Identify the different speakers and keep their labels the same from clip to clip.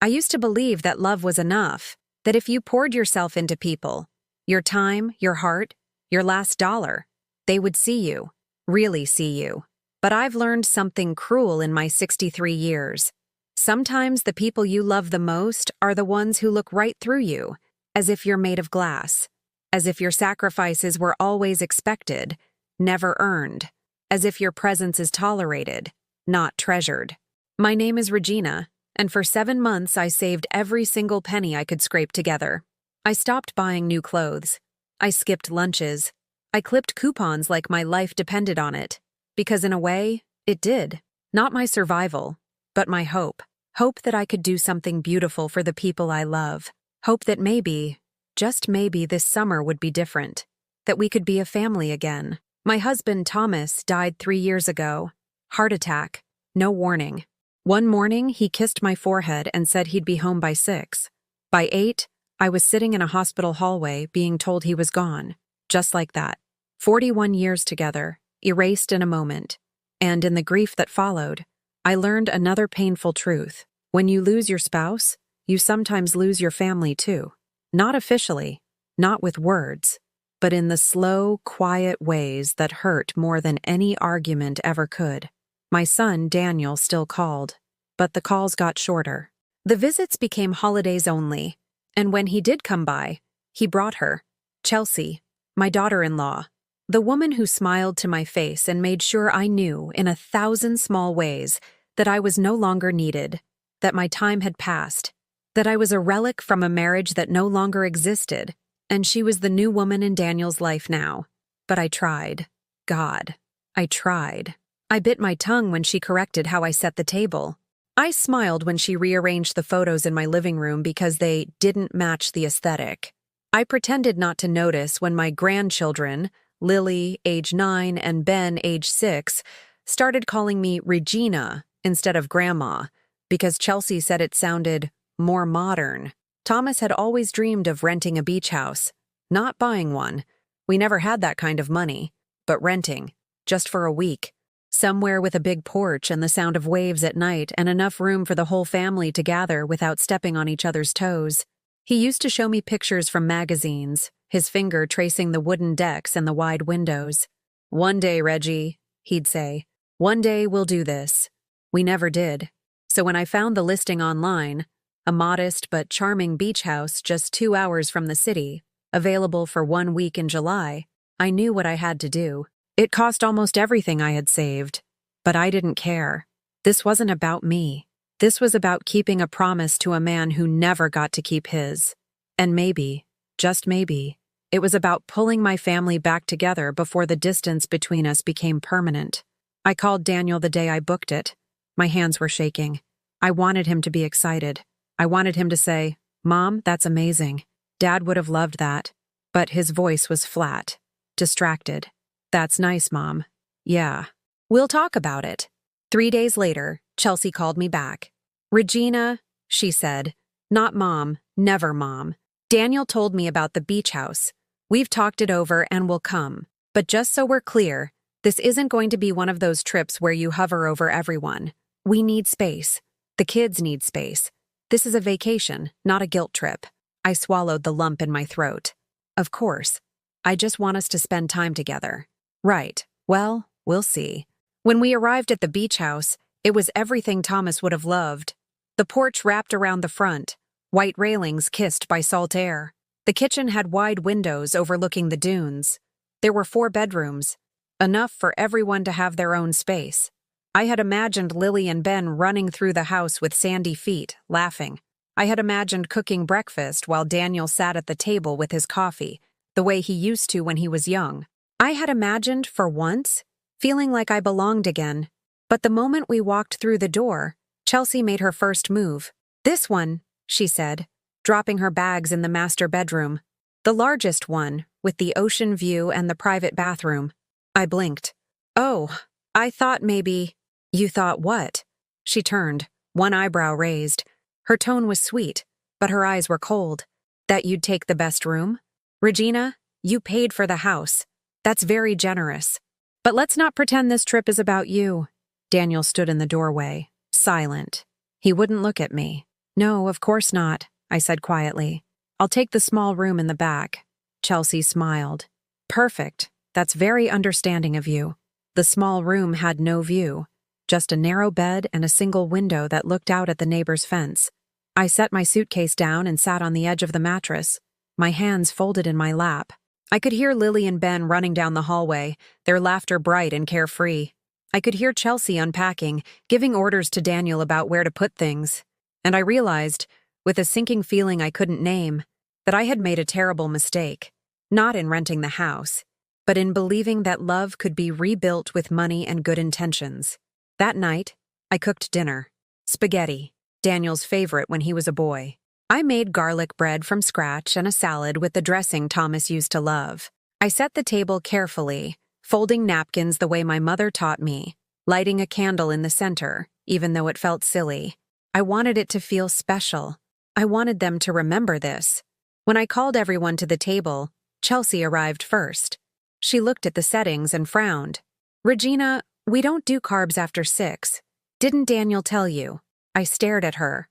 Speaker 1: I used to believe that love was enough, that if you poured yourself into people, your time, your heart, your last dollar, they would see you, really see you. But I've learned something cruel in my 63 years. Sometimes the people you love the most are the ones who look right through you, as if you're made of glass, as if your sacrifices were always expected, never earned, as if your presence is tolerated, not treasured. My name is Regina, and for 7 months I saved every single penny I could scrape together. I stopped buying new clothes. I skipped lunches. I clipped coupons like my life depended on it. Because in a way, it did. Not my survival, but my hope. Hope that I could do something beautiful for the people I love. Hope that maybe, just maybe, this summer would be different. That we could be a family again. My husband, Thomas, died 3 years ago. Heart attack. No warning. One morning, he kissed my forehead and said he'd be home by 6. By 8, I was sitting in a hospital hallway being told he was gone. Just like that. 41 years together, erased in a moment. And in the grief that followed, I learned another painful truth. When you lose your spouse, you sometimes lose your family too. Not officially, not with words, but in the slow, quiet ways that hurt more than any argument ever could. My son, Daniel, still called, but the calls got shorter. The visits became holidays only, and when he did come by, he brought her, Chelsea, my daughter-in-law, the woman who smiled to my face and made sure I knew, in 1,000 small ways, that I was no longer needed, that my time had passed, that I was a relic from a marriage that no longer existed, and she was the new woman in Daniel's life now. But I tried. God, I tried. I bit my tongue when she corrected how I set the table. I smiled when she rearranged the photos in my living room because they didn't match the aesthetic. I pretended not to notice when my grandchildren, Lily, age 9, and Ben, age 6, started calling me Regina instead of Grandma, because Chelsea said it sounded more modern. Thomas had always dreamed of renting a beach house, not buying one. We never had that kind of money, but renting, just for a week. Somewhere with a big porch and the sound of waves at night and enough room for the whole family to gather without stepping on each other's toes. He used to show me pictures from magazines, his finger tracing the wooden decks and the wide windows. "One day, Reggie," he'd say. "One day we'll do this." We never did. So when I found the listing online, a modest but charming beach house just 2 hours from the city, available for 1 week in July, I knew what I had to do. It cost almost everything I had saved, but I didn't care. This wasn't about me. This was about keeping a promise to a man who never got to keep his. And maybe, just maybe, it was about pulling my family back together before the distance between us became permanent. I called Daniel the day I booked it. My hands were shaking. I wanted him to be excited. I wanted him to say, "Mom, that's amazing. Dad would have loved that." But his voice was flat, distracted. "That's nice, Mom. Yeah. We'll talk about it." 3 days later, Chelsea called me back. "Regina," she said, "not Mom, never Mom. Daniel told me about the beach house. We've talked it over and we'll come. But just so we're clear, this isn't going to be one of those trips where you hover over everyone. We need space. The kids need space. This is a vacation, not a guilt trip." I swallowed the lump in my throat. "Of course. I just want us to spend time together." "Right. Well, we'll see." When we arrived at the beach house, it was everything Thomas would have loved. The porch wrapped around the front, white railings kissed by salt air. The kitchen had wide windows overlooking the dunes. There were 4 bedrooms, enough for everyone to have their own space. I had imagined Lily and Ben running through the house with sandy feet, laughing. I had imagined cooking breakfast while Daniel sat at the table with his coffee, the way he used to when he was young. I had imagined, for once, feeling like I belonged again. But the moment we walked through the door, Chelsea made her first move. "This one," she said, dropping her bags in the master bedroom. "The largest one, with the ocean view and the private bathroom." I blinked. "Oh, I thought maybe—" "You thought what?" She turned, one eyebrow raised. Her tone was sweet, but her eyes were cold. "That you'd take the best room? Regina, you paid for the house. That's very generous. But let's not pretend this trip is about you." Daniel stood in the doorway, silent. He wouldn't look at me. No, of course not, I said quietly. I'll take the small room in the back. Chelsea smiled. Perfect. That's very understanding of you. The small room had no view, just a narrow bed and a single window that looked out at the neighbor's fence. I set my suitcase down and sat on the edge of the mattress, my hands folded in my lap. I could hear Lily and Ben running down the hallway, their laughter bright and carefree. I could hear Chelsea unpacking, giving orders to Daniel about where to put things. And I realized, with a sinking feeling I couldn't name, that I had made a terrible mistake. Not in renting the house, but in believing that love could be rebuilt with money and good intentions. That night, I cooked dinner. Spaghetti, Daniel's favorite when he was a boy. I made garlic bread from scratch and a salad with the dressing Thomas used to love. I set the table carefully, folding napkins the way my mother taught me, lighting a candle in the center, even though it felt silly. I wanted it to feel special. I wanted them to remember this. When I called everyone to the table, Chelsea arrived first. She looked at the settings and frowned. Regina, we don't do carbs after 6. Didn't Daniel tell you? I stared at her.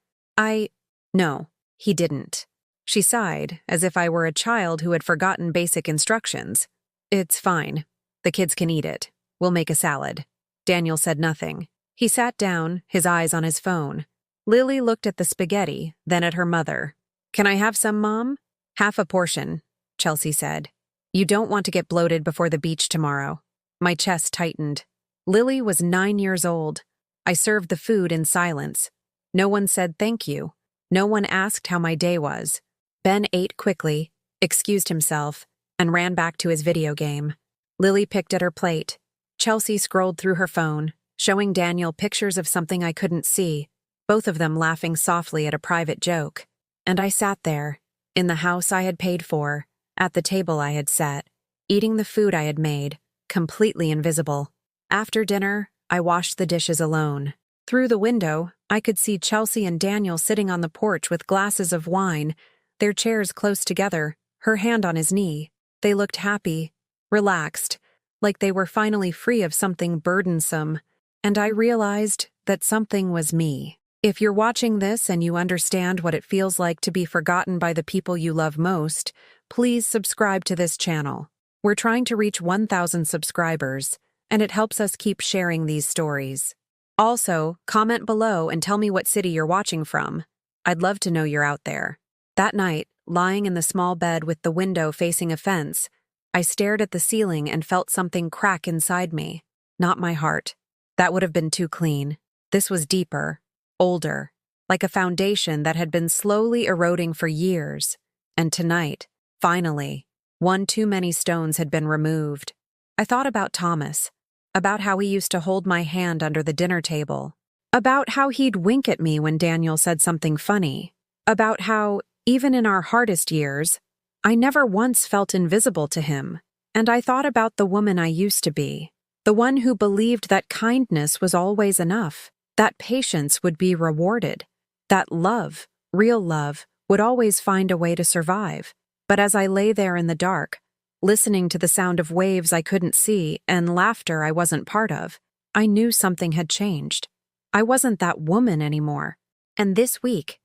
Speaker 1: No, he didn't. She sighed, as if I were a child who had forgotten basic instructions. It's fine. The kids can eat it. We'll make a salad. Daniel said nothing. He sat down, his eyes on his phone. Lily looked at the spaghetti, then at her mother. Can I have some, Mom? Half a portion, Chelsea said. You don't want to get bloated before the beach tomorrow. My chest tightened. Lily was 9 years old. I served the food in silence. No one said thank you. No one asked how my day was. Ben ate quickly, excused himself, and ran back to his video game. Lily picked at her plate. Chelsea scrolled through her phone, showing Daniel pictures of something I couldn't see, both of them laughing softly at a private joke. And I sat there, in the house I had paid for, at the table I had set, eating the food I had made, completely invisible. After dinner, I washed the dishes alone. Through the window, I could see Chelsea and Daniel sitting on the porch with glasses of wine, their chairs close together, her hand on his knee. They looked happy, relaxed, like they were finally free of something burdensome, and I realized that something was me. If you're watching this and you understand what it feels like to be forgotten by the people you love most, please subscribe to this channel. We're trying to reach 1,000 subscribers, and it helps us keep sharing these stories. Also, comment below and tell me what city you're watching from. I'd love to know you're out there. That night, lying in the small bed with the window facing a fence, I stared at the ceiling and felt something crack inside me. Not my heart. That would have been too clean. This was deeper, older, like a foundation that had been slowly eroding for years. And tonight, finally, one too many stones had been removed. I thought about Thomas, about how he used to hold my hand under the dinner table, about how he'd wink at me when Daniel said something funny, about how, even in our hardest years, I never once felt invisible to him. And I thought about the woman I used to be, the one who believed that kindness was always enough, that patience would be rewarded, that love, real love, would always find a way to survive. But as I lay there in the dark, listening to the sound of waves I couldn't see and laughter I wasn't part of, I knew something had changed. I wasn't that woman anymore. And this week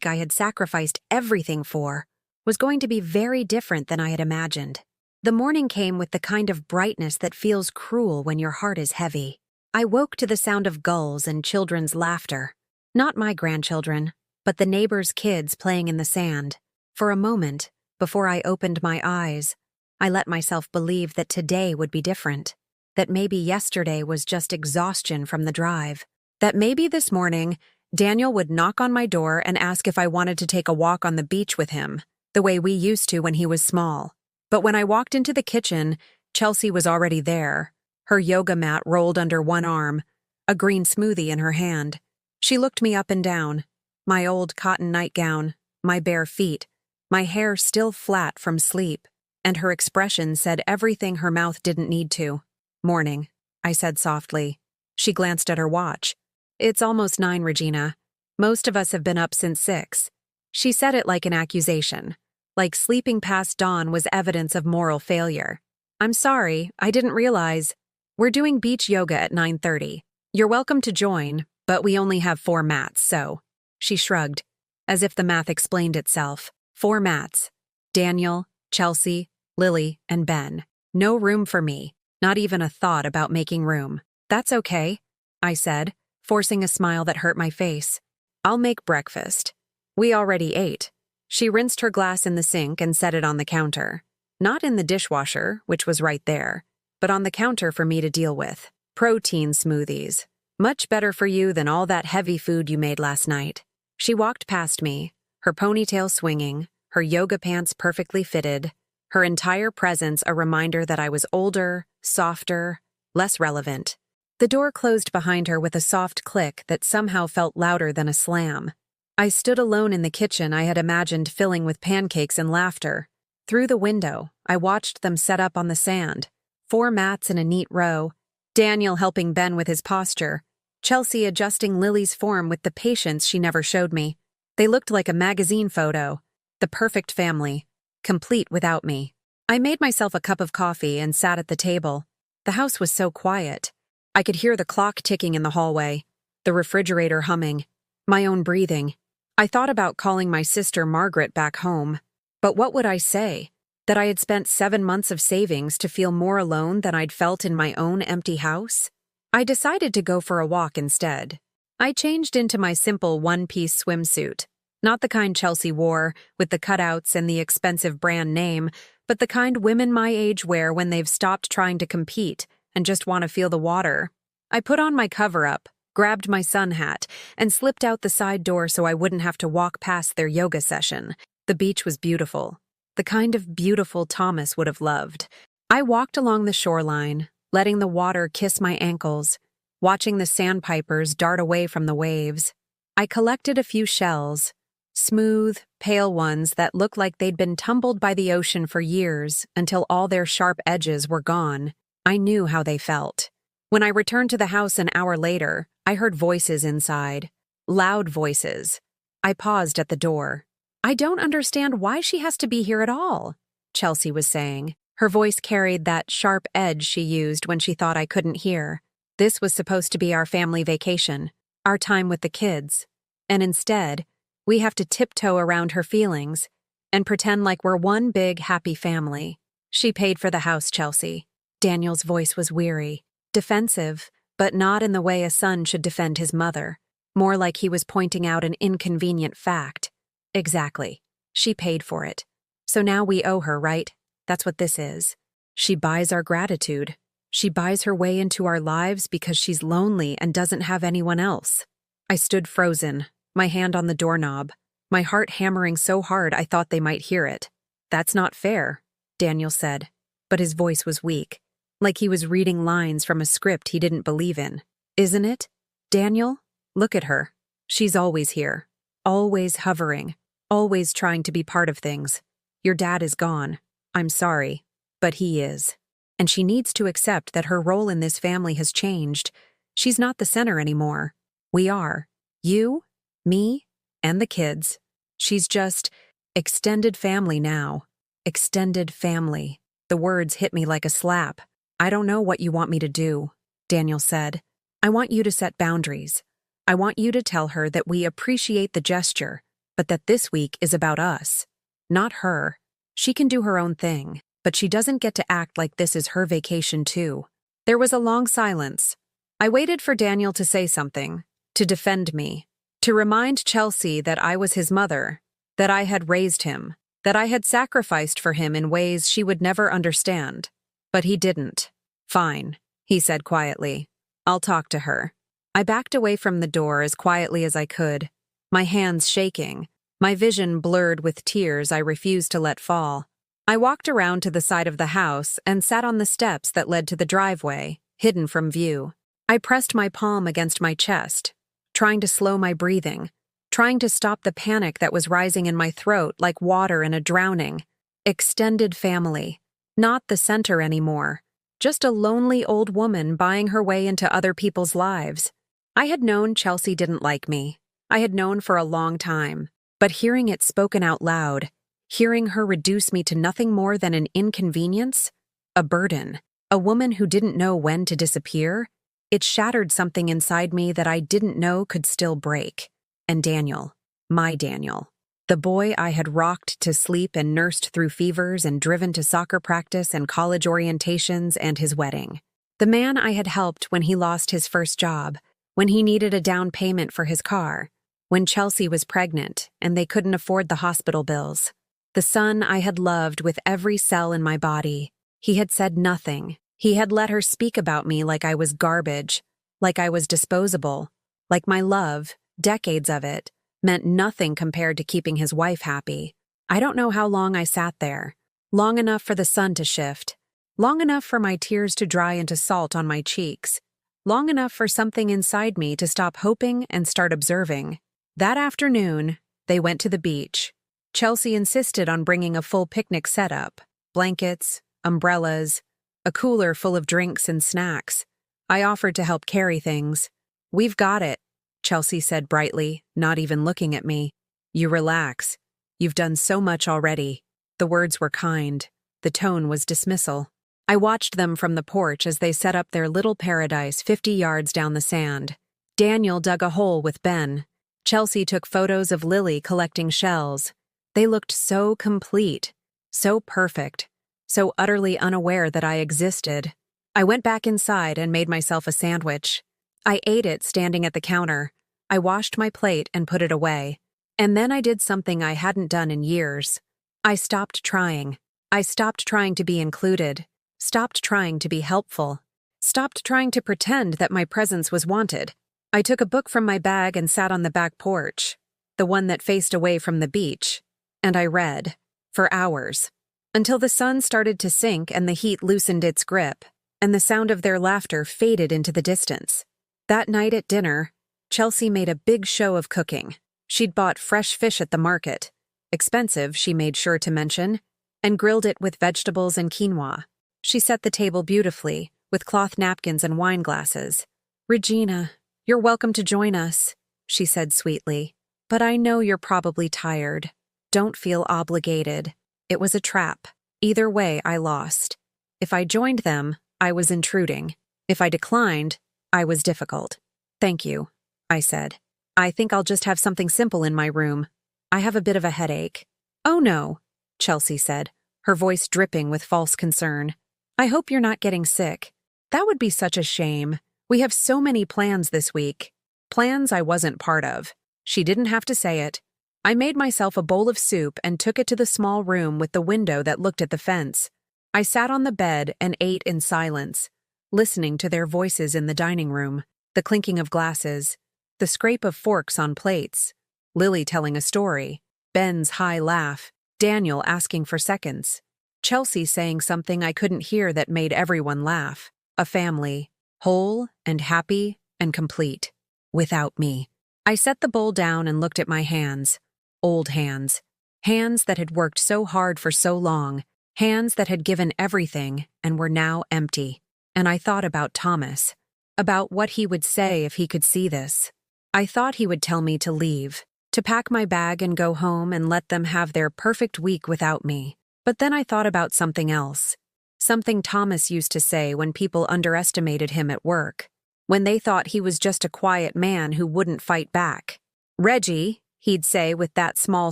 Speaker 1: I had sacrificed everything for, was going to be very different than I had imagined. The morning came with the kind of brightness that feels cruel when your heart is heavy. I woke to the sound of gulls and children's laughter. Not my grandchildren, but the neighbors' kids playing in the sand. For a moment, before I opened my eyes, I let myself believe that today would be different, that maybe yesterday was just exhaustion from the drive, that maybe this morning, Daniel would knock on my door and ask if I wanted to take a walk on the beach with him, the way we used to when he was small. But when I walked into the kitchen, Chelsea was already there, her yoga mat rolled under one arm, a green smoothie in her hand. She looked me up and down, my old cotton nightgown, my bare feet, my hair still flat from sleep, and her expression said everything her mouth didn't need to. Morning, I said softly. She glanced at her watch. It's almost 9, Regina. Most of us have been up since 6. She said it like an accusation, like sleeping past dawn was evidence of moral failure. I'm sorry, I didn't realize. We're doing beach yoga at 9:30. You're welcome to join, but we only have 4 mats, so. She shrugged, as if the math explained itself. 4 mats. Daniel, Chelsea, Lily, and Ben. No room for me, not even a thought about making room. That's okay, I said, forcing a smile that hurt my face. I'll make breakfast. We already ate. She rinsed her glass in the sink and set it on the counter. Not in the dishwasher, which was right there, but on the counter for me to deal with. Protein smoothies. Much better for you than all that heavy food you made last night. She walked past me, her ponytail swinging, her yoga pants perfectly fitted, her entire presence a reminder that I was older, softer, less relevant. The door closed behind her with a soft click that somehow felt louder than a slam. I stood alone in the kitchen I had imagined filling with pancakes and laughter. Through the window, I watched them set up on the sand. 4 mats in a neat row, Daniel helping Ben with his posture, Chelsea adjusting Lily's form with the patience she never showed me. They looked like a magazine photo, the perfect family, complete without me. I made myself a cup of coffee and sat at the table. The house was so quiet. I could hear the clock ticking in the hallway, the refrigerator humming, my own breathing. I thought about calling my sister Margaret back home. But what would I say? That I had spent 7 months of savings to feel more alone than I'd felt in my own empty house? I decided to go for a walk instead. I changed into my simple one-piece swimsuit. Not the kind Chelsea wore, with the cutouts and the expensive brand name, but the kind women my age wear when they've stopped trying to compete and just want to feel the water. I put on my cover-up, grabbed my sun hat, and slipped out the side door so I wouldn't have to walk past their yoga session. The beach was beautiful. The kind of beautiful Thomas would have loved. I walked along the shoreline, letting the water kiss my ankles, watching the sandpipers dart away from the waves. I collected a few shells, smooth, pale ones that looked like they'd been tumbled by the ocean for years until all their sharp edges were gone. I knew how they felt. When I returned to the house an hour later, I heard voices inside. Loud voices. I paused at the door. I don't understand why she has to be here at all, Chelsea was saying. Her voice carried that sharp edge she used when she thought I couldn't hear. This was supposed to be our family vacation, our time with the kids. And instead, we have to tiptoe around her feelings and pretend like we're one big happy family. She paid for the house, Chelsea. Daniel's voice was weary, defensive, but not in the way a son should defend his mother. More like he was pointing out an inconvenient fact. Exactly. She paid for it. So now we owe her, right? That's what this is. She buys our gratitude. She buys her way into our lives because she's lonely and doesn't have anyone else. I stood frozen, my hand on the doorknob, my heart hammering so hard I thought they might hear it. That's not fair, Daniel said, but his voice was weak, like he was reading lines from a script he didn't believe in. Isn't it? Daniel, look at her. She's always here, always hovering, always trying to be part of things. Your dad is gone. I'm sorry, but he is. And she needs to accept that her role in this family has changed. She's not the center anymore. We are. You, me, and the kids. She's just extended family now. Extended family. The words hit me like a slap. I don't know what you want me to do, Daniel said. I want you to set boundaries. I want you to tell her that we appreciate the gesture, but that this week is about us, not her. She can do her own thing, but she doesn't get to act like this is her vacation too. There was a long silence. I waited for Daniel to say something, to defend me, to remind Chelsea that I was his mother, that I had raised him, that I had sacrificed for him in ways she would never understand. But he didn't. Fine, he said quietly. I'll talk to her. I backed away from the door as quietly as I could, my hands shaking, my vision blurred with tears I refused to let fall. I walked around to the side of the house and sat on the steps that led to the driveway, hidden from view. I pressed my palm against my chest, trying to slow my breathing, trying to stop the panic that was rising in my throat like water in a drowning. Extended family. Not the center anymore. Just a lonely old woman buying her way into other people's lives. I had known Chelsea didn't like me. I had known for a long time. But hearing it spoken out loud, hearing her reduce me to nothing more than an inconvenience, a burden, a woman who didn't know when to disappear, it shattered something inside me that I didn't know could still break. And Daniel, my Daniel. The boy I had rocked to sleep and nursed through fevers and driven to soccer practice and college orientations and his wedding. The man I had helped when he lost his first job, when he needed a down payment for his car, when Chelsea was pregnant and they couldn't afford the hospital bills. The son I had loved with every cell in my body. He had said nothing. He had let her speak about me like I was garbage, like I was disposable, like my love, decades of it, meant nothing compared to keeping his wife happy. I don't know how long I sat there. Long enough for the sun to shift. Long enough for my tears to dry into salt on my cheeks. Long enough for something inside me to stop hoping and start observing. That afternoon, they went to the beach. Chelsea insisted on bringing a full picnic setup, blankets, umbrellas, a cooler full of drinks and snacks. I offered to help carry things. "We've got it," Chelsea said brightly, not even looking at me. "You relax. You've done so much already." The words were kind. The tone was dismissal. I watched them from the porch as they set up their little paradise 50 yards down the sand. Daniel dug a hole with Ben. Chelsea took photos of Lily collecting shells. They looked so complete, so perfect, so utterly unaware that I existed. I went back inside and made myself a sandwich. I ate it standing at the counter. I washed my plate and put it away. And then I did something I hadn't done in years. I stopped trying. I stopped trying to be included. Stopped trying to be helpful. Stopped trying to pretend that my presence was wanted. I took a book from my bag and sat on the back porch, the one that faced away from the beach, and I read, for hours, until the sun started to sink and the heat loosened its grip, and the sound of their laughter faded into the distance. That night at dinner, Chelsea made a big show of cooking. She'd bought fresh fish at the market, expensive, she made sure to mention, and grilled it with vegetables and quinoa. She set the table beautifully, with cloth napkins and wine glasses. "Regina, you're welcome to join us," she said sweetly. "But I know you're probably tired. Don't feel obligated. It was a trap. Either way, I lost. If I joined them, I was intruding. If I declined, I was difficult." "Thank you," I said. "I think I'll just have something simple in my room. I have a bit of a headache." "Oh no," Chelsea said, her voice dripping with false concern. "I hope you're not getting sick. That would be such a shame. We have so many plans this week." Plans I wasn't part of. She didn't have to say it. I made myself a bowl of soup and took it to the small room with the window that looked at the fence. I sat on the bed and ate in silence, listening to their voices in the dining room, the clinking of glasses, the scrape of forks on plates, Lily telling a story, Ben's high laugh, Daniel asking for seconds, Chelsea saying something I couldn't hear that made everyone laugh. A family, whole and happy and complete, without me. I set the bowl down and looked at my hands. Old hands. Hands that had worked so hard for so long. Hands that had given everything and were now empty. And I thought about Thomas. About what he would say if he could see this. I thought he would tell me to leave, to pack my bag and go home and let them have their perfect week without me. But then I thought about something else. Something Thomas used to say when people underestimated him at work. When they thought he was just a quiet man who wouldn't fight back. "Reggie," he'd say with that small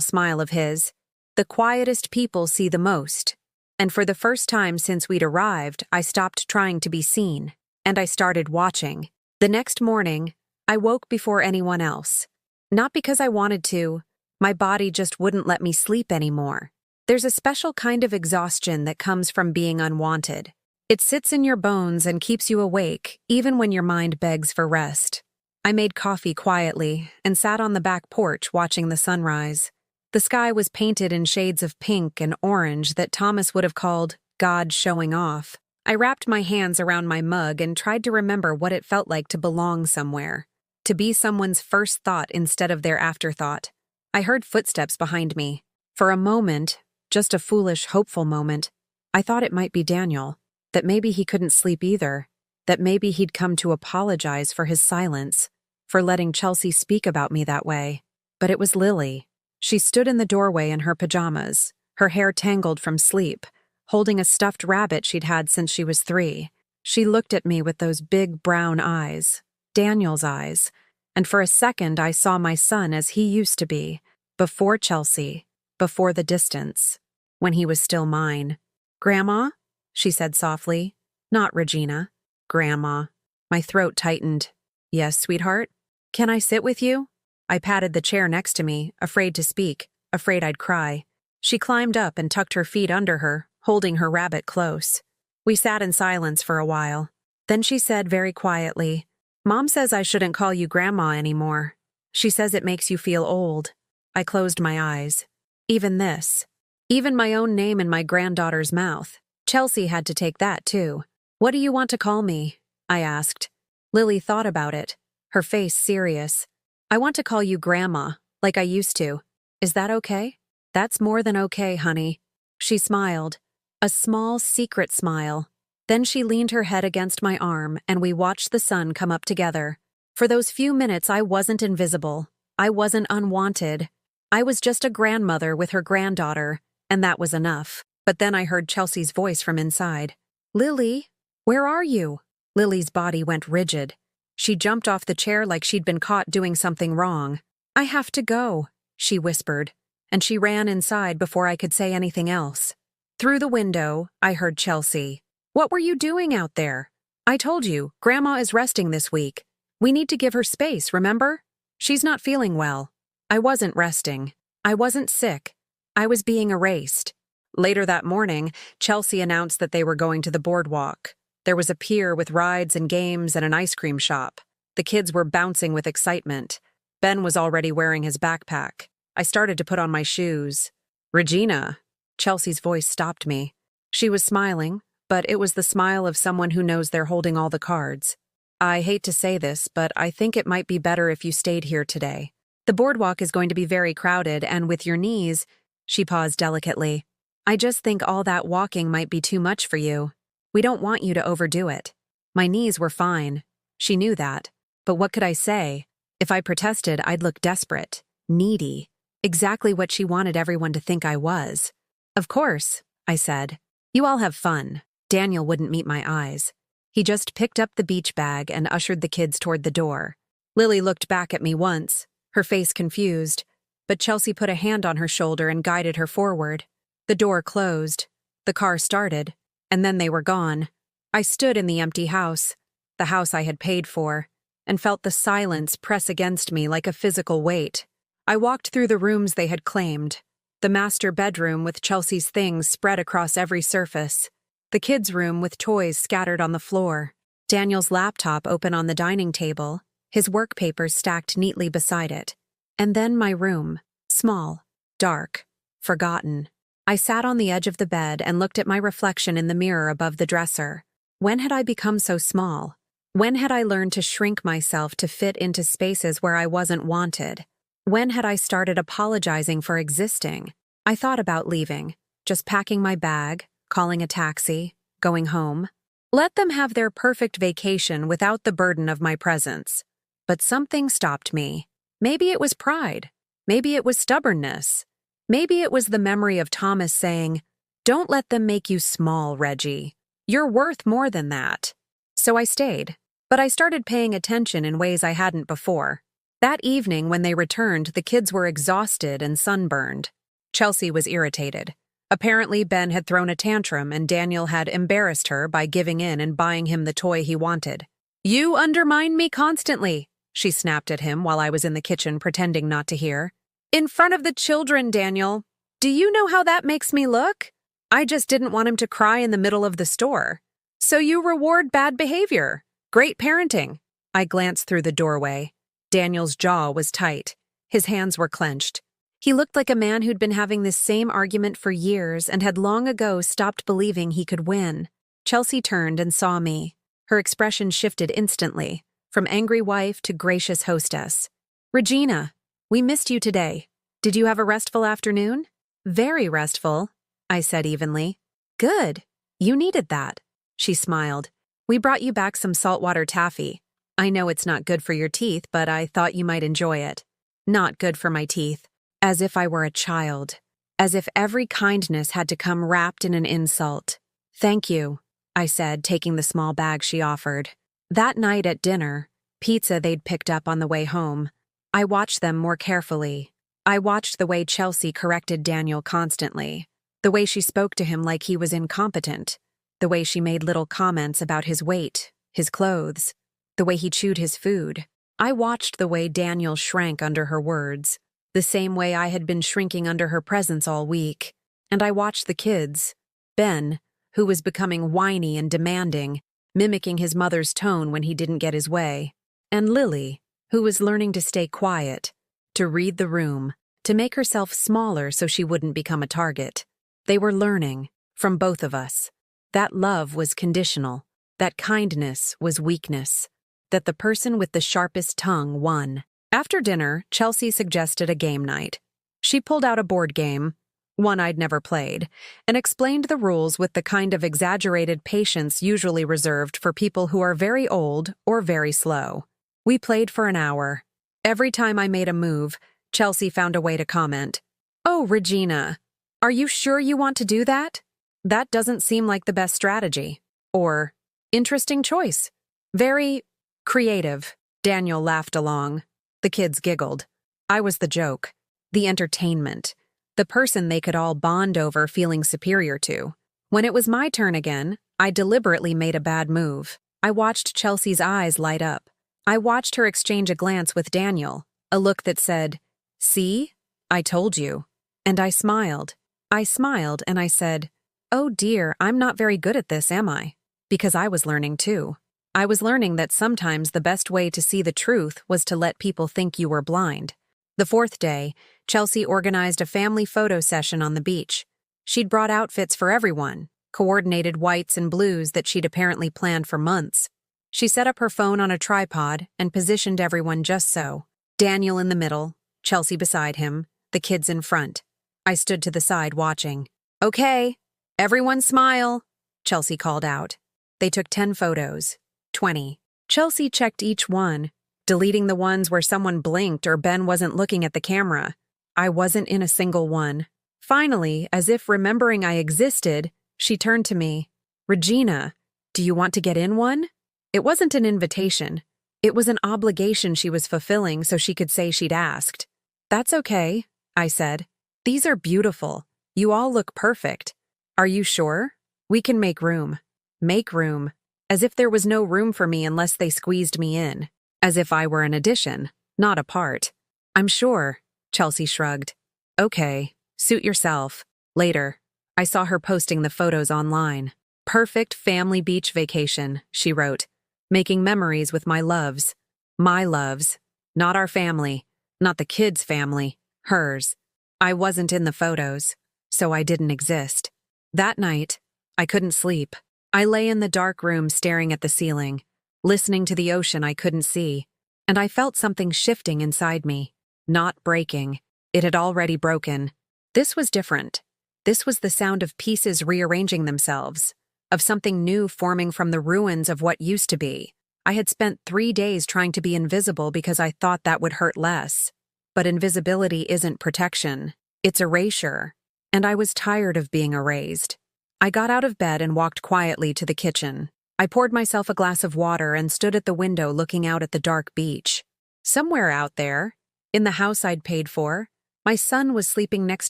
Speaker 1: smile of his, "the quietest people see the most." And for the first time since we'd arrived, I stopped trying to be seen, and I started watching. The next morning, I woke before anyone else. Not because I wanted to, my body just wouldn't let me sleep anymore. There's a special kind of exhaustion that comes from being unwanted. It sits in your bones and keeps you awake, even when your mind begs for rest. I made coffee quietly and sat on the back porch watching the sunrise. The sky was painted in shades of pink and orange that Thomas would have called God showing off. I wrapped my hands around my mug and tried to remember what it felt like to belong somewhere, to be someone's first thought instead of their afterthought. I heard footsteps behind me. For a moment, just a foolish, hopeful moment, I thought it might be Daniel, that maybe he couldn't sleep either, that maybe he'd come to apologize for his silence, for letting Chelsea speak about me that way. But it was Lily. She stood in the doorway in her pajamas, her hair tangled from sleep, holding a stuffed rabbit she'd had since she was 3. She looked at me with those big brown eyes, Daniel's eyes, and for a second I saw my son as he used to be, before Chelsea, before the distance, when he was still mine. "Grandma?" she said softly. "Not Regina. Grandma." My throat tightened. "Yes, sweetheart? Can I sit with you?" I patted the chair next to me, afraid to speak, afraid I'd cry. She climbed up and tucked her feet under her, holding her rabbit close. We sat in silence for a while. Then she said very quietly, "Mom says I shouldn't call you Grandma anymore. She says it makes you feel old." I closed my eyes. Even this. Even my own name in my granddaughter's mouth. Chelsea had to take that too. "What do you want to call me?" I asked. Lily thought about it, her face serious. "I want to call you Grandma, like I used to. Is that okay?" "That's more than okay, honey." She smiled. A small, secret smile. Then she leaned her head against my arm and we watched the sun come up together. For those few minutes I wasn't invisible. I wasn't unwanted. I was just a grandmother with her granddaughter, and that was enough. But then I heard Chelsea's voice from inside. "Lily, where are you?" Lily's body went rigid. She jumped off the chair like she'd been caught doing something wrong. "I have to go," she whispered, and she ran inside before I could say anything else. Through the window, I heard Chelsea. "What were you doing out there? I told you, Grandma is resting this week. We need to give her space, remember? She's not feeling well." I wasn't resting. I wasn't sick. I was being erased. Later that morning, Chelsea announced that they were going to the boardwalk. There was a pier with rides and games and an ice cream shop. The kids were bouncing with excitement. Ben was already wearing his backpack. I started to put on my shoes. "Regina." Chelsea's voice stopped me. She was smiling, but it was the smile of someone who knows they're holding all the cards. "I hate to say this, but I think it might be better if you stayed here today. The boardwalk is going to be very crowded, and with your knees—" She paused delicately. "I just think all that walking might be too much for you. We don't want you to overdo it." My knees were fine. She knew that. But what could I say? If I protested, I'd look desperate, needy, exactly what she wanted everyone to think I was. "Of course," I said. "You all have fun." Daniel wouldn't meet my eyes. He just picked up the beach bag and ushered the kids toward the door. Lily looked back at me once, her face confused, but Chelsea put a hand on her shoulder and guided her forward. The door closed. The car started, and then they were gone. I stood in the empty house, the house I had paid for, and felt the silence press against me like a physical weight. I walked through the rooms they had claimed. The master bedroom with Chelsea's things spread across every surface. The kids' room with toys scattered on the floor. Daniel's laptop open on the dining table, his work papers stacked neatly beside it. And then my room, small, dark, forgotten. I sat on the edge of the bed and looked at my reflection in the mirror above the dresser. When had I become so small? When had I learned to shrink myself to fit into spaces where I wasn't wanted? When had I started apologizing for existing? I thought about leaving, just packing my bag, calling a taxi, going home. Let them have their perfect vacation without the burden of my presence. But something stopped me. Maybe it was pride. Maybe it was stubbornness. Maybe it was the memory of Thomas saying, "Don't let them make you small, Reggie. You're worth more than that." So I stayed, but I started paying attention in ways I hadn't before. That evening when they returned, the kids were exhausted and sunburned. Chelsea was irritated. Apparently, Ben had thrown a tantrum and Daniel had embarrassed her by giving in and buying him the toy he wanted. "You undermine me constantly," she snapped at him while I was in the kitchen pretending not to hear. "In front of the children, Daniel. Do you know how that makes me look? I just didn't want him to cry in the middle of the store. So you reward bad behavior. Great parenting." I glanced through the doorway. Daniel's jaw was tight. His hands were clenched. He looked like a man who'd been having this same argument for years and had long ago stopped believing he could win. Chelsea turned and saw me. Her expression shifted instantly, from angry wife to gracious hostess. "Regina, we missed you today. Did you have a restful afternoon?" "Very restful," I said evenly. "Good. You needed that." She smiled. "We brought you back some saltwater taffy. I know it's not good for your teeth, but I thought you might enjoy it." Not good for my teeth. As if I were a child. As if every kindness had to come wrapped in an insult. "Thank you," I said, taking the small bag she offered. That night at dinner, pizza they'd picked up on the way home. I watched them more carefully. I watched the way Chelsea corrected Daniel constantly, the way she spoke to him like he was incompetent, the way she made little comments about his weight, his clothes, the way he chewed his food. I watched the way Daniel shrank under her words, the same way I had been shrinking under her presence all week. And I watched the kids. Ben, who was becoming whiny and demanding, mimicking his mother's tone when he didn't get his way. And Lily, who was learning to stay quiet, to read the room, to make herself smaller so she wouldn't become a target. They were learning, from both of us, that love was conditional, that kindness was weakness, that the person with the sharpest tongue won. After dinner, Chelsea suggested a game night. She pulled out a board game, one I'd never played, and explained the rules with the kind of exaggerated patience usually reserved for people who are very old or very slow. We played for an hour. Every time I made a move, Chelsea found a way to comment, "Oh, Regina, are you sure you want to do that? That doesn't seem like the best strategy." Or, "Interesting choice. Very creative." Daniel laughed along. The kids giggled. I was the joke, the entertainment, the person they could all bond over feeling superior to. When it was my turn again, I deliberately made a bad move. I watched Chelsea's eyes light up. I watched her exchange a glance with Daniel, a look that said, "See? I told you." And I smiled. I smiled and I said, "Oh dear, I'm not very good at this, am I?" Because I was learning too. I was learning that sometimes the best way to see the truth was to let people think you were blind. The fourth day, Chelsea organized a family photo session on the beach. She'd brought outfits for everyone, coordinated whites and blues that she'd apparently planned for months. She set up her phone on a tripod and positioned everyone just so. Daniel in the middle, Chelsea beside him, the kids in front. I stood to the side watching. "Okay, everyone smile," Chelsea called out. They took 10 photos, 20. Chelsea checked each one, deleting the ones where someone blinked or Ben wasn't looking at the camera. I wasn't in a single one. Finally, as if remembering I existed, she turned to me. "Regina, do you want to get in one?" It wasn't an invitation. It was an obligation she was fulfilling so she could say she'd asked. "That's okay," I said. "These are beautiful. You all look perfect. Are you sure? We can make room." Make room. As if there was no room for me unless they squeezed me in. As if I were an addition, not a part. "I'm sure," Chelsea shrugged. "Okay, suit yourself. Later." I saw her posting the photos online. "Perfect family beach vacation," she wrote. "Making memories with my loves. My loves. Not our family. Not the kids' family. Hers." I wasn't in the photos, so I didn't exist. That night, I couldn't sleep. I lay in the dark room staring at the ceiling, listening to the ocean I couldn't see, and I felt something shifting inside me. Not breaking. It had already broken. This was different. This was the sound of pieces rearranging themselves, of something new forming from the ruins of what used to be. I had spent 3 days trying to be invisible because I thought that would hurt less. But invisibility isn't protection. It's erasure. And I was tired of being erased. I got out of bed and walked quietly to the kitchen. I poured myself a glass of water and stood at the window looking out at the dark beach. Somewhere out there, in the house I'd paid for, my son was sleeping next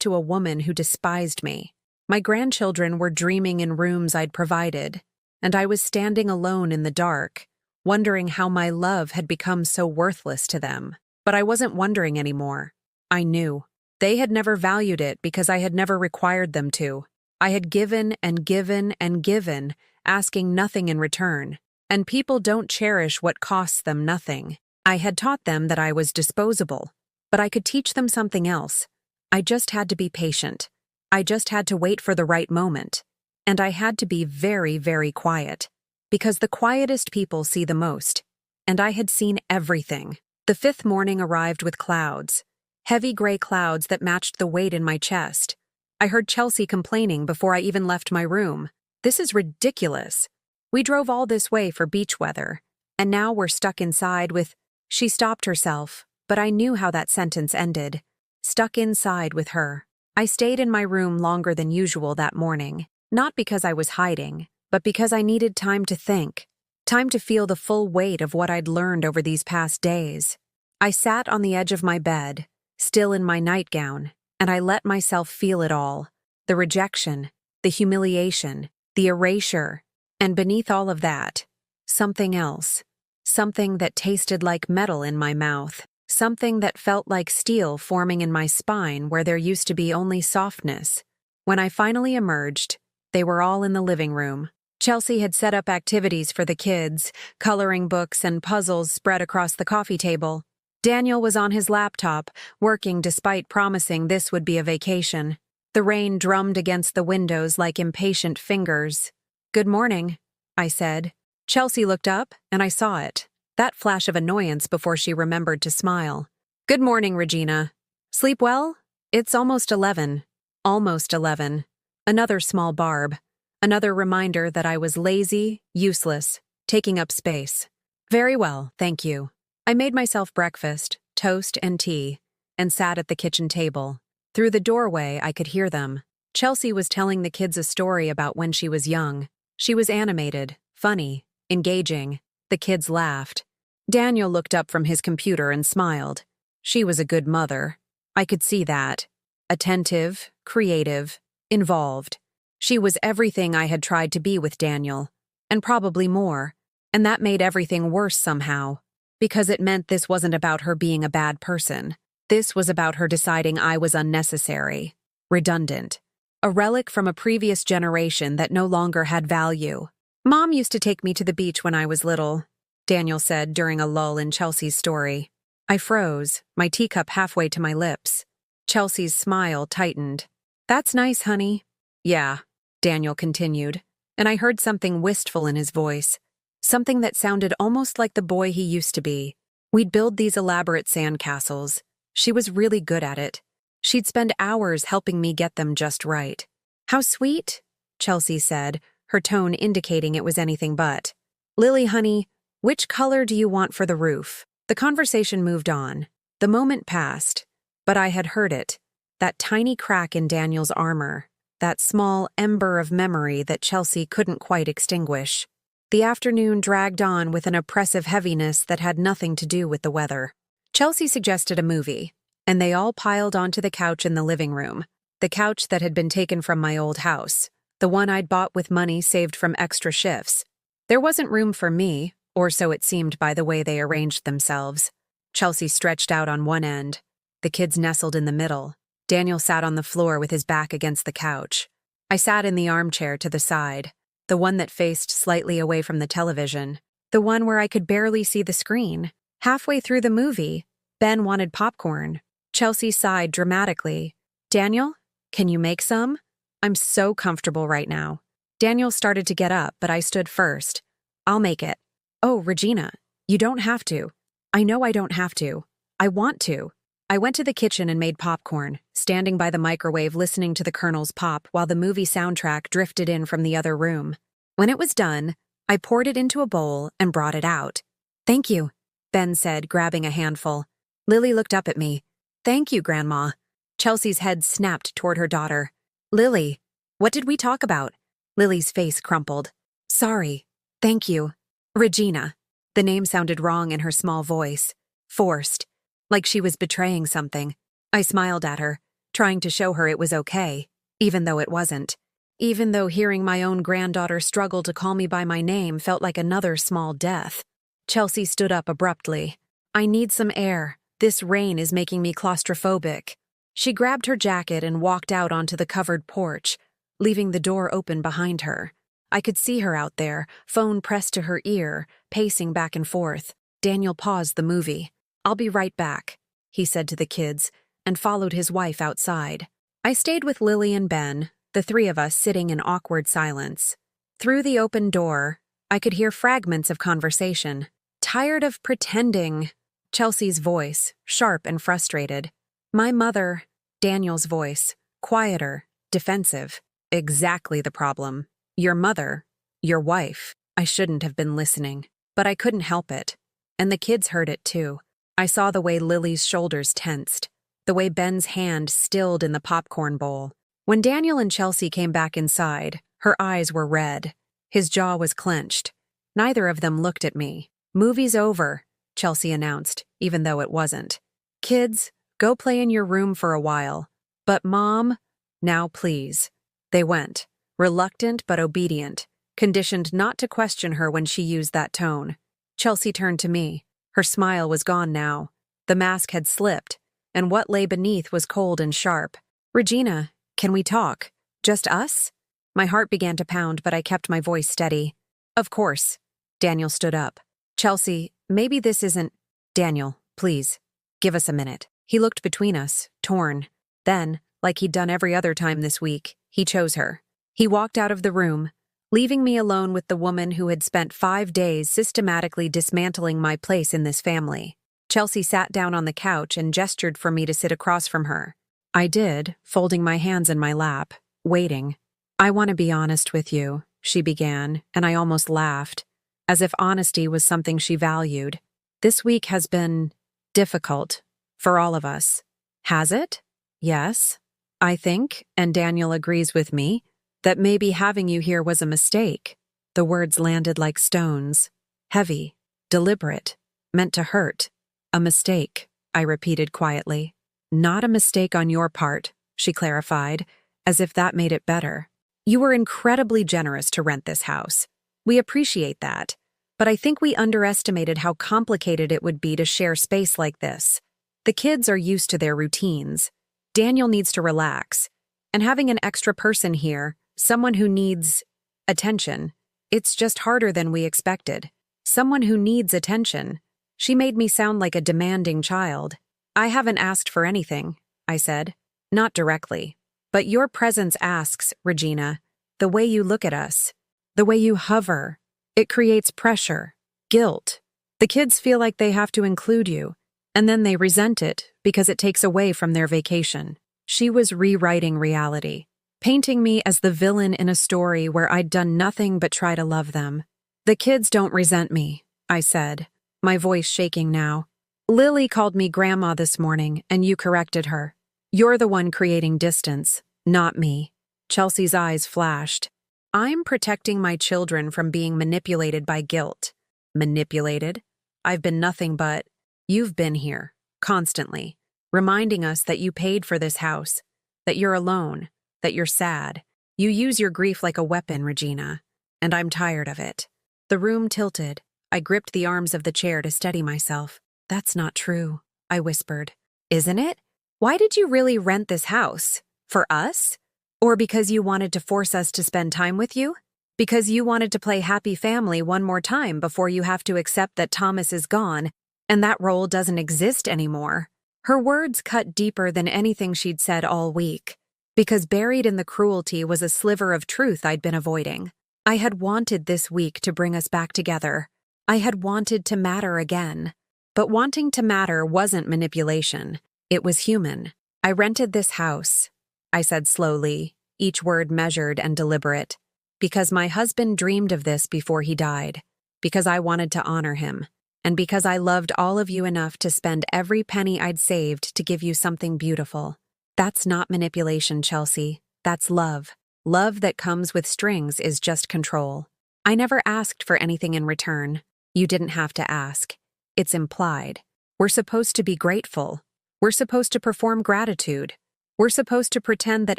Speaker 1: to a woman who despised me. My grandchildren were dreaming in rooms I'd provided, and I was standing alone in the dark, wondering how my love had become so worthless to them. But I wasn't wondering anymore. I knew. They had never valued it because I had never required them to. I had given and given and given, asking nothing in return. And people don't cherish what costs them nothing. I had taught them that I was disposable. But I could teach them something else. I just had to be patient. I just had to wait for the right moment. And I had to be very, very quiet. Because the quietest people see the most. And I had seen everything. The 5th morning arrived with clouds. Heavy gray clouds that matched the weight in my chest. I heard Chelsea complaining before I even left my room. "This is ridiculous. We drove all this way for beach weather. And now we're stuck inside with..." She stopped herself, but I knew how that sentence ended. Stuck inside with her. I stayed in my room longer than usual that morning. Not because I was hiding, but because I needed time to think. Time to feel the full weight of what I'd learned over these past days. I sat on the edge of my bed, still in my nightgown, and I let myself feel it all. The rejection, the humiliation, the erasure, and beneath all of that, something else. Something that tasted like metal in my mouth. Something that felt like steel forming in my spine where there used to be only softness. When I finally emerged, they were all in the living room. Chelsea had set up activities for the kids, coloring books and puzzles spread across the coffee table. Daniel was on his laptop, working despite promising this would be a vacation. The rain drummed against the windows like impatient fingers. "Good morning," I said. Chelsea looked up, and I saw it. That flash of annoyance before she remembered to smile. "Good morning, Regina. Sleep well? It's almost 11. Almost 11. Another small barb. Another reminder that I was lazy, useless, taking up space. Very well, thank you. I made myself breakfast, toast and tea, and sat at the kitchen table. Through the doorway, I could hear them. Chelsea was telling the kids a story about when she was young. She was animated, funny, engaging. The kids laughed. Daniel looked up from his computer and smiled. She was a good mother. I could see that. Attentive, creative, involved. She was everything I had tried to be with Daniel, and probably more, and that made everything worse somehow, because it meant this wasn't about her being a bad person. This was about her deciding I was unnecessary, redundant, a relic from a previous generation that no longer had value. "Mom used to take me to the beach when I was little," Daniel said during a lull in Chelsea's story. I froze, my teacup halfway to my lips. Chelsea's smile tightened. "That's nice, honey." "Yeah," Daniel continued, and I heard something wistful in his voice, something that sounded almost like the boy he used to be. We'd build these elaborate sandcastles. She was really good at it. She'd spend hours helping me get them just right. "How sweet," Chelsea said, her tone indicating it was anything but. "Lily, honey, which color do you want for the roof?" The conversation moved on. The moment passed, but I had heard it. That tiny crack in Daniel's armor. That small ember of memory that Chelsea couldn't quite extinguish. The afternoon dragged on with an oppressive heaviness that had nothing to do with the weather. Chelsea suggested a movie, and they all piled onto the couch in the living room, the couch that had been taken from my old house, the one I'd bought with money saved from extra shifts. There wasn't room for me, or so it seemed by the way they arranged themselves. Chelsea stretched out on one end. The kids nestled in the middle. Daniel sat on the floor with his back against the couch. I sat in the armchair to the side, the one that faced slightly away from the television, the one where I could barely see the screen. Halfway through the movie, Ben wanted popcorn. Chelsea sighed dramatically. "Daniel, can you make some? I'm so comfortable right now." Daniel started to get up, but I stood first. "I'll make it." "Oh, Regina, you don't have to." "I know I don't have to. I want to." I went to the kitchen and made popcorn, standing by the microwave listening to the kernels pop while the movie soundtrack drifted in from the other room. When it was done, I poured it into a bowl and brought it out. "Thank you," Ben said, grabbing a handful. Lily looked up at me. "Thank you, Grandma." Chelsea's head snapped toward her daughter. "Lily, what did we talk about?" Lily's face crumpled. "Sorry. Thank you. Regina." The name sounded wrong in her small voice. Forced. Like she was betraying something. I smiled at her, trying to show her it was okay, even though it wasn't. Even though hearing my own granddaughter struggle to call me by my name felt like another small death. Chelsea stood up abruptly. "I need some air. This rain is making me claustrophobic." She grabbed her jacket and walked out onto the covered porch, leaving the door open behind her. I could see her out there, phone pressed to her ear, pacing back and forth. Daniel paused the movie. "I'll be right back," he said to the kids, and followed his wife outside. I stayed with Lily and Ben, the three of us sitting in awkward silence. Through the open door, I could hear fragments of conversation. "Tired of pretending," Chelsea's voice, sharp and frustrated. "My mother," Daniel's voice, quieter, defensive. "Exactly the problem. Your mother, your wife." I shouldn't have been listening, but I couldn't help it. And the kids heard it too. I saw the way Lily's shoulders tensed, the way Ben's hand stilled in the popcorn bowl. When Daniel and Chelsea came back inside, her eyes were red. His jaw was clenched. Neither of them looked at me. "Movie's over," Chelsea announced, even though it wasn't. "Kids, go play in your room for a while. But Mom, now please." They went, reluctant but obedient, conditioned not to question her when she used that tone. Chelsea turned to me. Her smile was gone now. The mask had slipped, and what lay beneath was cold and sharp. "Regina, can we talk? Just us?" My heart began to pound, but I kept my voice steady. "Of course." Daniel stood up. "Chelsea, maybe this isn't—" "Daniel, please, give us a minute." He looked between us, torn. Then, like he'd done every other time this week, he chose her. He walked out of the room, leaving me alone with the woman who had spent 5 days systematically dismantling my place in this family. Chelsea sat down on the couch and gestured for me to sit across from her. I did, folding my hands in my lap, waiting. "I want to be honest with you," she began, and I almost laughed, as if honesty was something she valued. "This week has been difficult for all of us." "Has it?" "Yes. I think, and Daniel agrees with me, that maybe having you here was a mistake." The words landed like stones. Heavy, deliberate, meant to hurt. "A mistake," I repeated quietly. "Not a mistake on your part," she clarified, as if that made it better. "You were incredibly generous to rent this house. We appreciate that, but I think we underestimated how complicated it would be to share space like this. The kids are used to their routines. Daniel needs to relax. And having an extra person here, someone who needs attention, it's just harder than we expected. Someone who needs attention." She made me sound like a demanding child. "I haven't asked for anything," I said. "Not directly. But your presence asks, Regina. The way you look at us, the way you hover, it creates pressure, guilt. The kids feel like they have to include you, and then they resent it because it takes away from their vacation." She was rewriting reality, painting me as the villain in a story where I'd done nothing but try to love them. "The kids don't resent me," I said, my voice shaking now. "Lily called me grandma this morning, and you corrected her. You're the one creating distance, not me." Chelsea's eyes flashed. "I'm protecting my children from being manipulated by guilt." "Manipulated? I've been nothing but—" "You've been here, constantly, reminding us that you paid for this house, that you're alone, that you're sad. You use your grief like a weapon, Regina, and I'm tired of it." The room tilted. I gripped the arms of the chair to steady myself. "That's not true," I whispered. "Isn't it? Why did you really rent this house? For us? Or because you wanted to force us to spend time with you? Because you wanted to play happy family one more time before you have to accept that Thomas is gone and that role doesn't exist anymore?" Her words cut deeper than anything she'd said all week, because buried in the cruelty was a sliver of truth I'd been avoiding. I had wanted this week to bring us back together. I had wanted to matter again. But wanting to matter wasn't manipulation. It was human. "I rented this house," I said slowly, each word measured and deliberate, "because my husband dreamed of this before he died, because I wanted to honor him, and because I loved all of you enough to spend every penny I'd saved to give you something beautiful. That's not manipulation, Chelsea. That's love. Love that comes with strings is just control. I never asked for anything in return. You didn't have to ask. It's implied. We're supposed to be grateful. We're supposed to perform gratitude. We're supposed to pretend that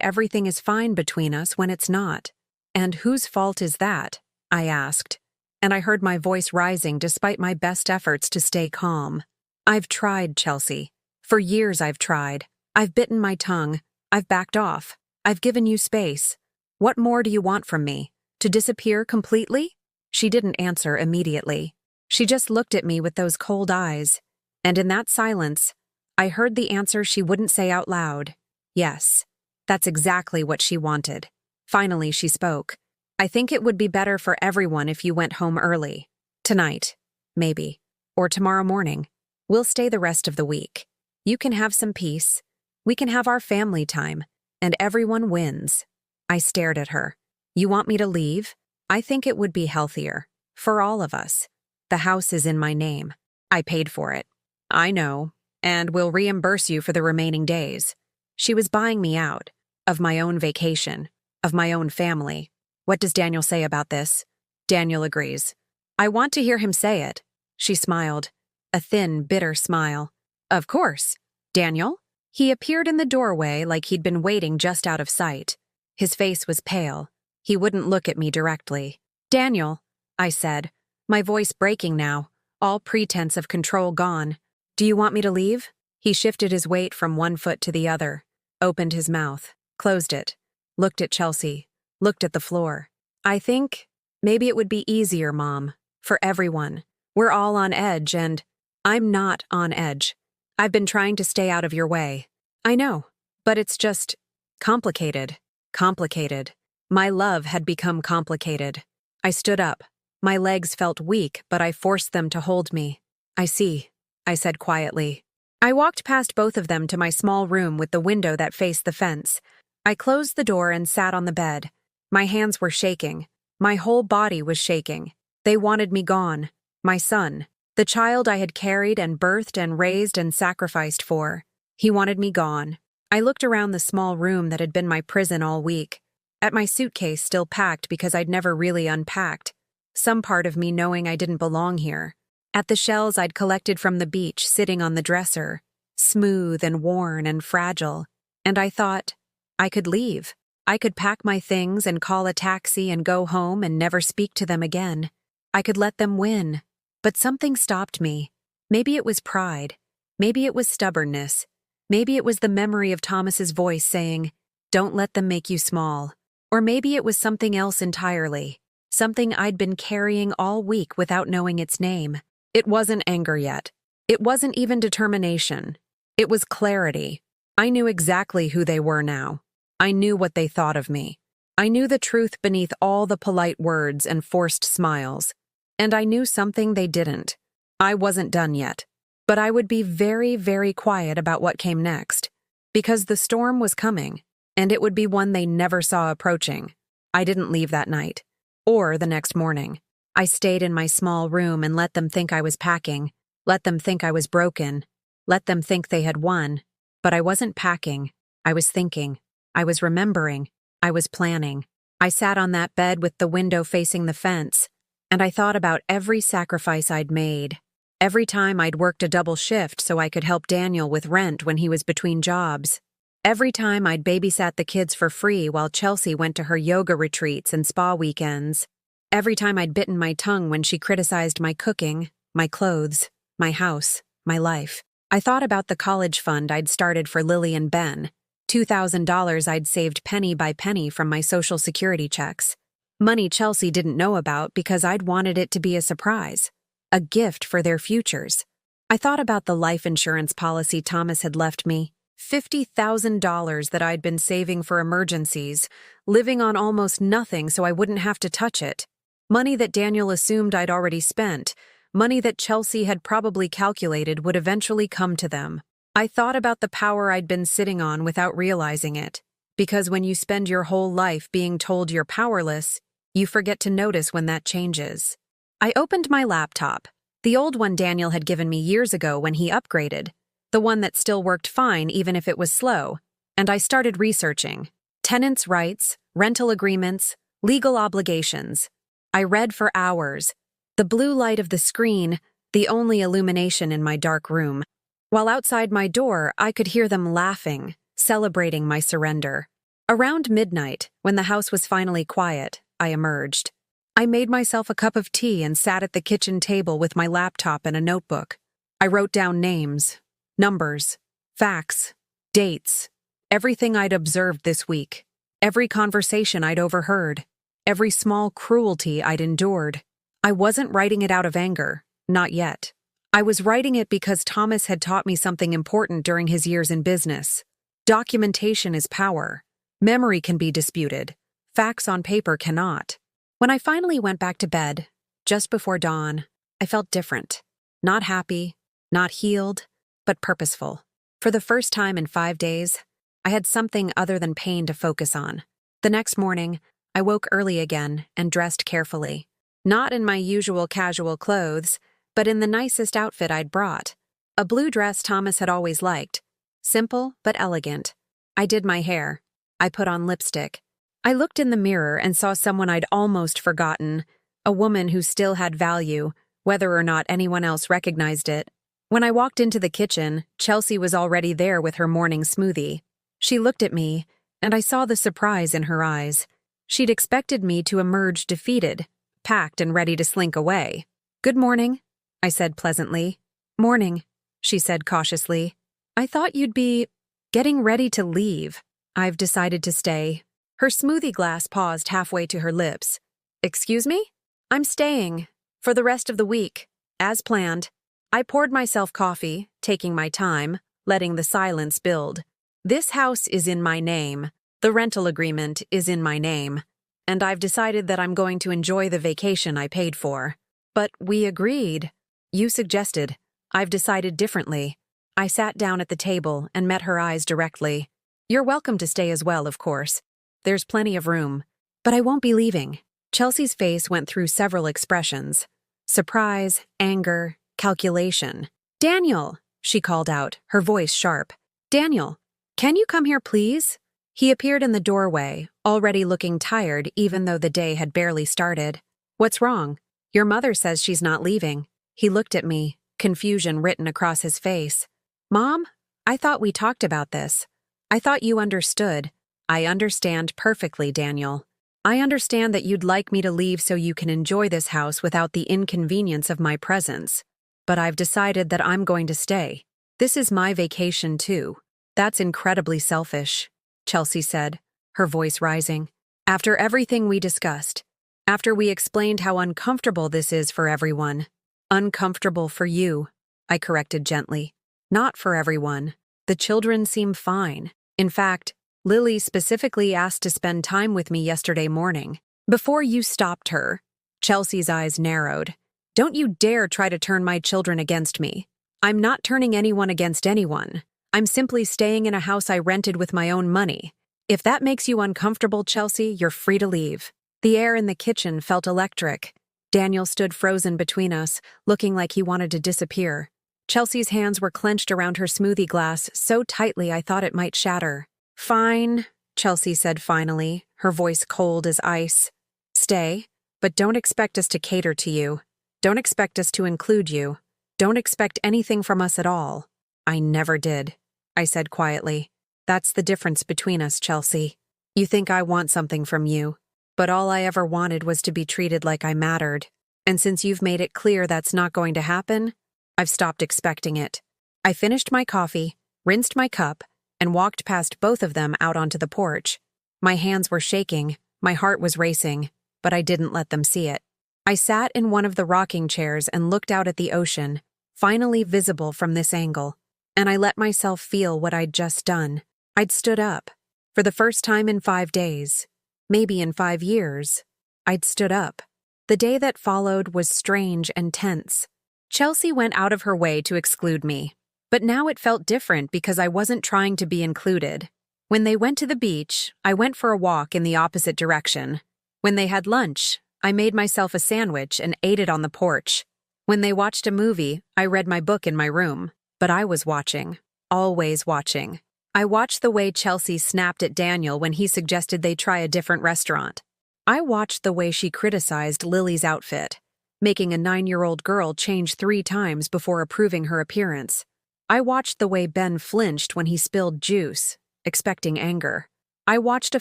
Speaker 1: everything is fine between us when it's not. And whose fault is that?" I asked, and I heard my voice rising despite my best efforts to stay calm. "I've tried, Chelsea. For years I've tried. I've bitten my tongue. I've backed off. I've given you space. What more do you want from me? To disappear completely?" She didn't answer immediately. She just looked at me with those cold eyes, and in that silence, I heard the answer she wouldn't say out loud. Yes, that's exactly what she wanted. Finally, she spoke. "I think it would be better for everyone if you went home early. Tonight, maybe. Or tomorrow morning. We'll stay the rest of the week. You can have some peace. We can have our family time. And everyone wins." I stared at her. "You want me to leave? I think it would be healthier. For all of us. The house is in my name. I paid for it." "I know. And will reimburse you for the remaining days." She was buying me out. Of my own vacation. Of my own family. "What does Daniel say about this?" "Daniel agrees. I want to hear him say it. She smiled, a thin, bitter smile. Of course. Daniel? He appeared in the doorway like he'd been waiting just out of sight. His face was pale. He wouldn't look at me directly. Daniel, I said, my voice breaking now, all pretense of control gone. Do you want me to leave? He shifted his weight from one foot to the other, opened his mouth, closed it, looked at Chelsea, looked at the floor. I think maybe it would be easier, Mom, for everyone. We're all on edge and I'm not on edge. I've been trying to stay out of your way. I know, but it's just complicated. Complicated. My love had become complicated. I stood up. My legs felt weak, but I forced them to hold me. I see, I said quietly. I walked past both of them to my small room with the window that faced the fence. I closed the door and sat on the bed. My hands were shaking. My whole body was shaking. They wanted me gone. My son. The child I had carried and birthed and raised and sacrificed for. He wanted me gone. I looked around the small room that had been my prison all week. At my suitcase still packed because I'd never really unpacked. Some part of me knowing I didn't belong here. At the shells I'd collected from the beach sitting on the dresser, smooth and worn and fragile. And I thought, I could leave. I could pack my things and call a taxi and go home and never speak to them again. I could let them win. But something stopped me. Maybe it was pride. Maybe it was stubbornness. Maybe it was the memory of Thomas's voice saying, don't let them make you small. Or maybe it was something else entirely. Something I'd been carrying all week without knowing its name. It wasn't anger yet. It wasn't even determination. It was clarity. I knew exactly who they were now. I knew what they thought of me. I knew the truth beneath all the polite words and forced smiles. And I knew something they didn't. I wasn't done yet. But I would be very, very quiet about what came next. Because the storm was coming, and it would be one they never saw approaching. I didn't leave that night. Or the next morning. I stayed in my small room and let them think I was packing. Let them think I was broken. Let them think they had won. But I wasn't packing. I was thinking. I was remembering. I was planning. I sat on that bed with the window facing the fence. And I thought about every sacrifice I'd made. Every time I'd worked a double shift so I could help Daniel with rent when he was between jobs. Every time I'd babysat the kids for free while Chelsea went to her yoga retreats and spa weekends. Every time I'd bitten my tongue when she criticized my cooking, my clothes, my house, my life. I thought about the college fund I'd started for Lily and Ben. $2,000 I'd saved penny by penny from my Social Security checks. Money Chelsea didn't know about because I'd wanted it to be a surprise. A gift for their futures. I thought about the life insurance policy Thomas had left me. $50,000 that I'd been saving for emergencies, living on almost nothing so I wouldn't have to touch it. Money that Daniel assumed I'd already spent. Money that Chelsea had probably calculated would eventually come to them. I thought about the power I'd been sitting on without realizing it. Because when you spend your whole life being told you're powerless, you forget to notice when that changes. I opened my laptop, the old one Daniel had given me years ago when he upgraded, the one that still worked fine even if it was slow, and I started researching. Tenants' rights, rental agreements, legal obligations. I read for hours, the blue light of the screen, the only illumination in my dark room. While outside my door, I could hear them laughing, celebrating my surrender. Around midnight, when the house was finally quiet, I emerged. I made myself a cup of tea and sat at the kitchen table with my laptop and a notebook. I wrote down names, numbers, facts, dates, everything I'd observed this week, every conversation I'd overheard, every small cruelty I'd endured. I wasn't writing it out of anger, not yet. I was writing it because Thomas had taught me something important during his years in business. Documentation is power. Memory can be disputed. Facts on paper cannot. When I finally went back to bed, just before dawn, I felt different. Not happy, not healed, but purposeful. For the first time in 5 days, I had something other than pain to focus on. The next morning, I woke early again and dressed carefully. Not in my usual casual clothes, but in the nicest outfit I'd brought. A blue dress Thomas had always liked. Simple but elegant. I did my hair. I put on lipstick. I looked in the mirror and saw someone I'd almost forgotten, a woman who still had value, whether or not anyone else recognized it. When I walked into the kitchen, Chelsea was already there with her morning smoothie. She looked at me, and I saw the surprise in her eyes. She'd expected me to emerge defeated, packed and ready to slink away. "Good morning," I said pleasantly. "Morning," she said cautiously. "I thought you'd be getting ready to leave." "I've decided to stay." Her smoothie glass paused halfway to her lips. "Excuse me?" "I'm staying. For the rest of the week. As planned." I poured myself coffee, taking my time, letting the silence build. This house is in my name. The rental agreement is in my name. And I've decided that I'm going to enjoy the vacation I paid for. "But we agreed." "You suggested. I've decided differently." I sat down at the table and met her eyes directly. "You're welcome to stay as well, of course. There's plenty of room. But I won't be leaving." Chelsea's face went through several expressions. Surprise, anger, calculation. "Daniel," she called out, her voice sharp. "Daniel, can you come here, please?" He appeared in the doorway, already looking tired even though the day had barely started. "What's wrong? Your mother says she's not leaving." He looked at me, confusion written across his face. "Mom, I thought we talked about this. I thought you understood." "I understand perfectly, Daniel. I understand that you'd like me to leave so you can enjoy this house without the inconvenience of my presence. But I've decided that I'm going to stay. This is my vacation too." "That's incredibly selfish," Chelsea said, her voice rising. "After everything we discussed, after we explained how uncomfortable this is for everyone." "Uncomfortable for you," I corrected gently. "Not for everyone. The children seem fine. In fact, Lily specifically asked to spend time with me yesterday morning." "Before you stopped her," Chelsea's eyes narrowed. "Don't you dare try to turn my children against me. I'm not turning anyone against anyone. I'm simply staying in a house I rented with my own money. If that makes you uncomfortable, Chelsea, you're free to leave." The air in the kitchen felt electric. Daniel stood frozen between us, looking like he wanted to disappear. Chelsea's hands were clenched around her smoothie glass so tightly I thought it might shatter. "Fine," Chelsea said finally, her voice cold as ice. "Stay, but don't expect us to cater to you. Don't expect us to include you. Don't expect anything from us at all." "I never did," I said quietly. "That's the difference between us, Chelsea. You think I want something from you, but all I ever wanted was to be treated like I mattered. And since you've made it clear that's not going to happen, I've stopped expecting it." I finished my coffee, rinsed my cup, and walked past both of them out onto the porch. My hands were shaking, my heart was racing, but I didn't let them see it. I sat in one of the rocking chairs and looked out at the ocean, finally visible from this angle, and I let myself feel what I'd just done. I'd stood up. For the first time in 5 days, maybe in 5 years, I'd stood up. The day that followed was strange and tense. Chelsea went out of her way to exclude me. But now it felt different because I wasn't trying to be included. When they went to the beach, I went for a walk in the opposite direction. When they had lunch, I made myself a sandwich and ate it on the porch. When they watched a movie, I read my book in my room. But I was watching. Always watching. I watched the way Chelsea snapped at Daniel when he suggested they try a different restaurant. I watched the way she criticized Lily's outfit, making a 9-year-old girl change 3 times before approving her appearance. I watched the way Ben flinched when he spilled juice, expecting anger. I watched a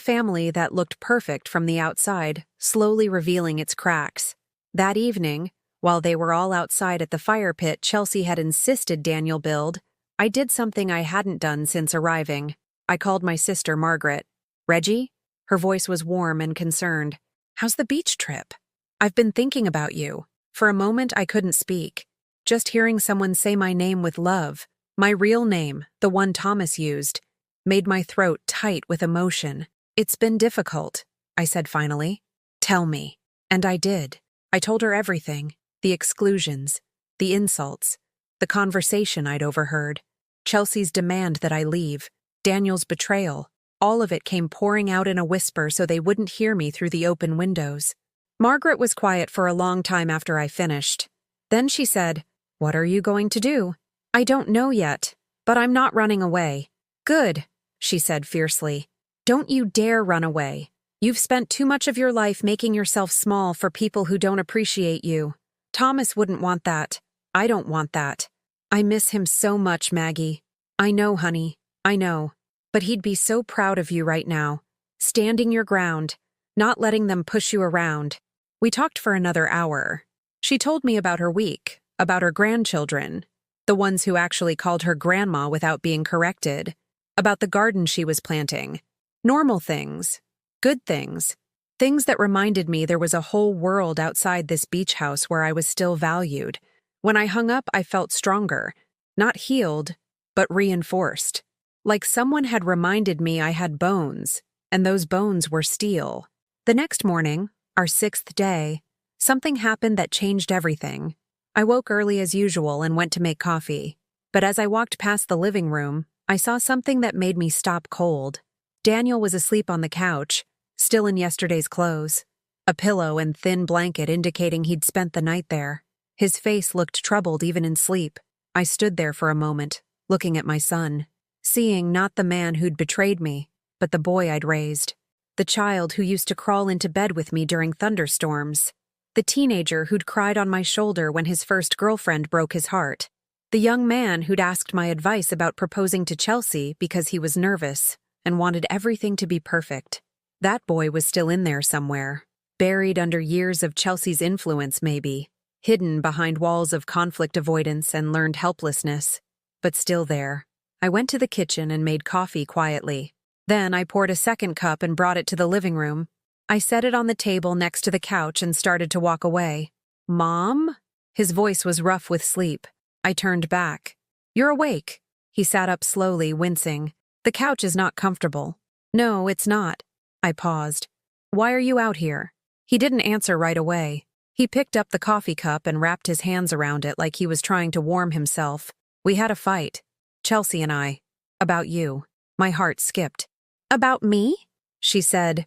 Speaker 1: family that looked perfect from the outside, slowly revealing its cracks. That evening, while they were all outside at the fire pit Chelsea had insisted Daniel build, I did something I hadn't done since arriving. I called my sister Margaret. "Reggie?" Her voice was warm and concerned. "How's the beach trip? I've been thinking about you." For a moment I couldn't speak. Just hearing someone say my name with love, my real name, the one Thomas used, made my throat tight with emotion. "It's been difficult," I said finally. "Tell me." And I did. I told her everything. The exclusions, the insults, the conversation I'd overheard, Chelsea's demand that I leave, Daniel's betrayal. All of it came pouring out in a whisper so they wouldn't hear me through the open windows. Margaret was quiet for a long time after I finished. Then she said, "What are you going to do?" "I don't know yet, but I'm not running away." "Good," she said fiercely. "Don't you dare run away. You've spent too much of your life making yourself small for people who don't appreciate you. Thomas wouldn't want that. I don't want that. I miss him so much, Maggie. I know, honey. I know. But he'd be so proud of you right now. Standing your ground. Not letting them push you around. We talked for another hour. She told me about her week, about her grandchildren, the ones who actually called her grandma without being corrected, about the garden she was planting. Normal things. Good things. Things that reminded me there was a whole world outside this beach house where I was still valued. When I hung up, I felt stronger. Not healed, but reinforced. Like someone had reminded me I had bones, and those bones were steel. The next morning, our 6th day, something happened that changed everything. I woke early as usual and went to make coffee. But as I walked past the living room, I saw something that made me stop cold. Daniel was asleep on the couch, still in yesterday's clothes. A pillow and thin blanket indicating he'd spent the night there. His face looked troubled even in sleep. I stood there for a moment, looking at my son, seeing not the man who'd betrayed me, but the boy I'd raised. The child who used to crawl into bed with me during thunderstorms. The teenager who'd cried on my shoulder when his first girlfriend broke his heart. The young man who'd asked my advice about proposing to Chelsea because he was nervous and wanted everything to be perfect. That boy was still in there somewhere, buried under years of Chelsea's influence maybe, hidden behind walls of conflict avoidance and learned helplessness, but still there. I went to the kitchen and made coffee quietly. Then I poured a second cup and brought it to the living room. I set it on the table next to the couch and started to walk away. "Mom?" His voice was rough with sleep. I turned back. "You're awake." He sat up slowly, wincing. "The couch is not comfortable." "No, it's not." I paused. "Why are you out here?" He didn't answer right away. He picked up the coffee cup and wrapped his hands around it like he was trying to warm himself. "We had a fight. Chelsea and I. About you." My heart skipped. "About me?" She said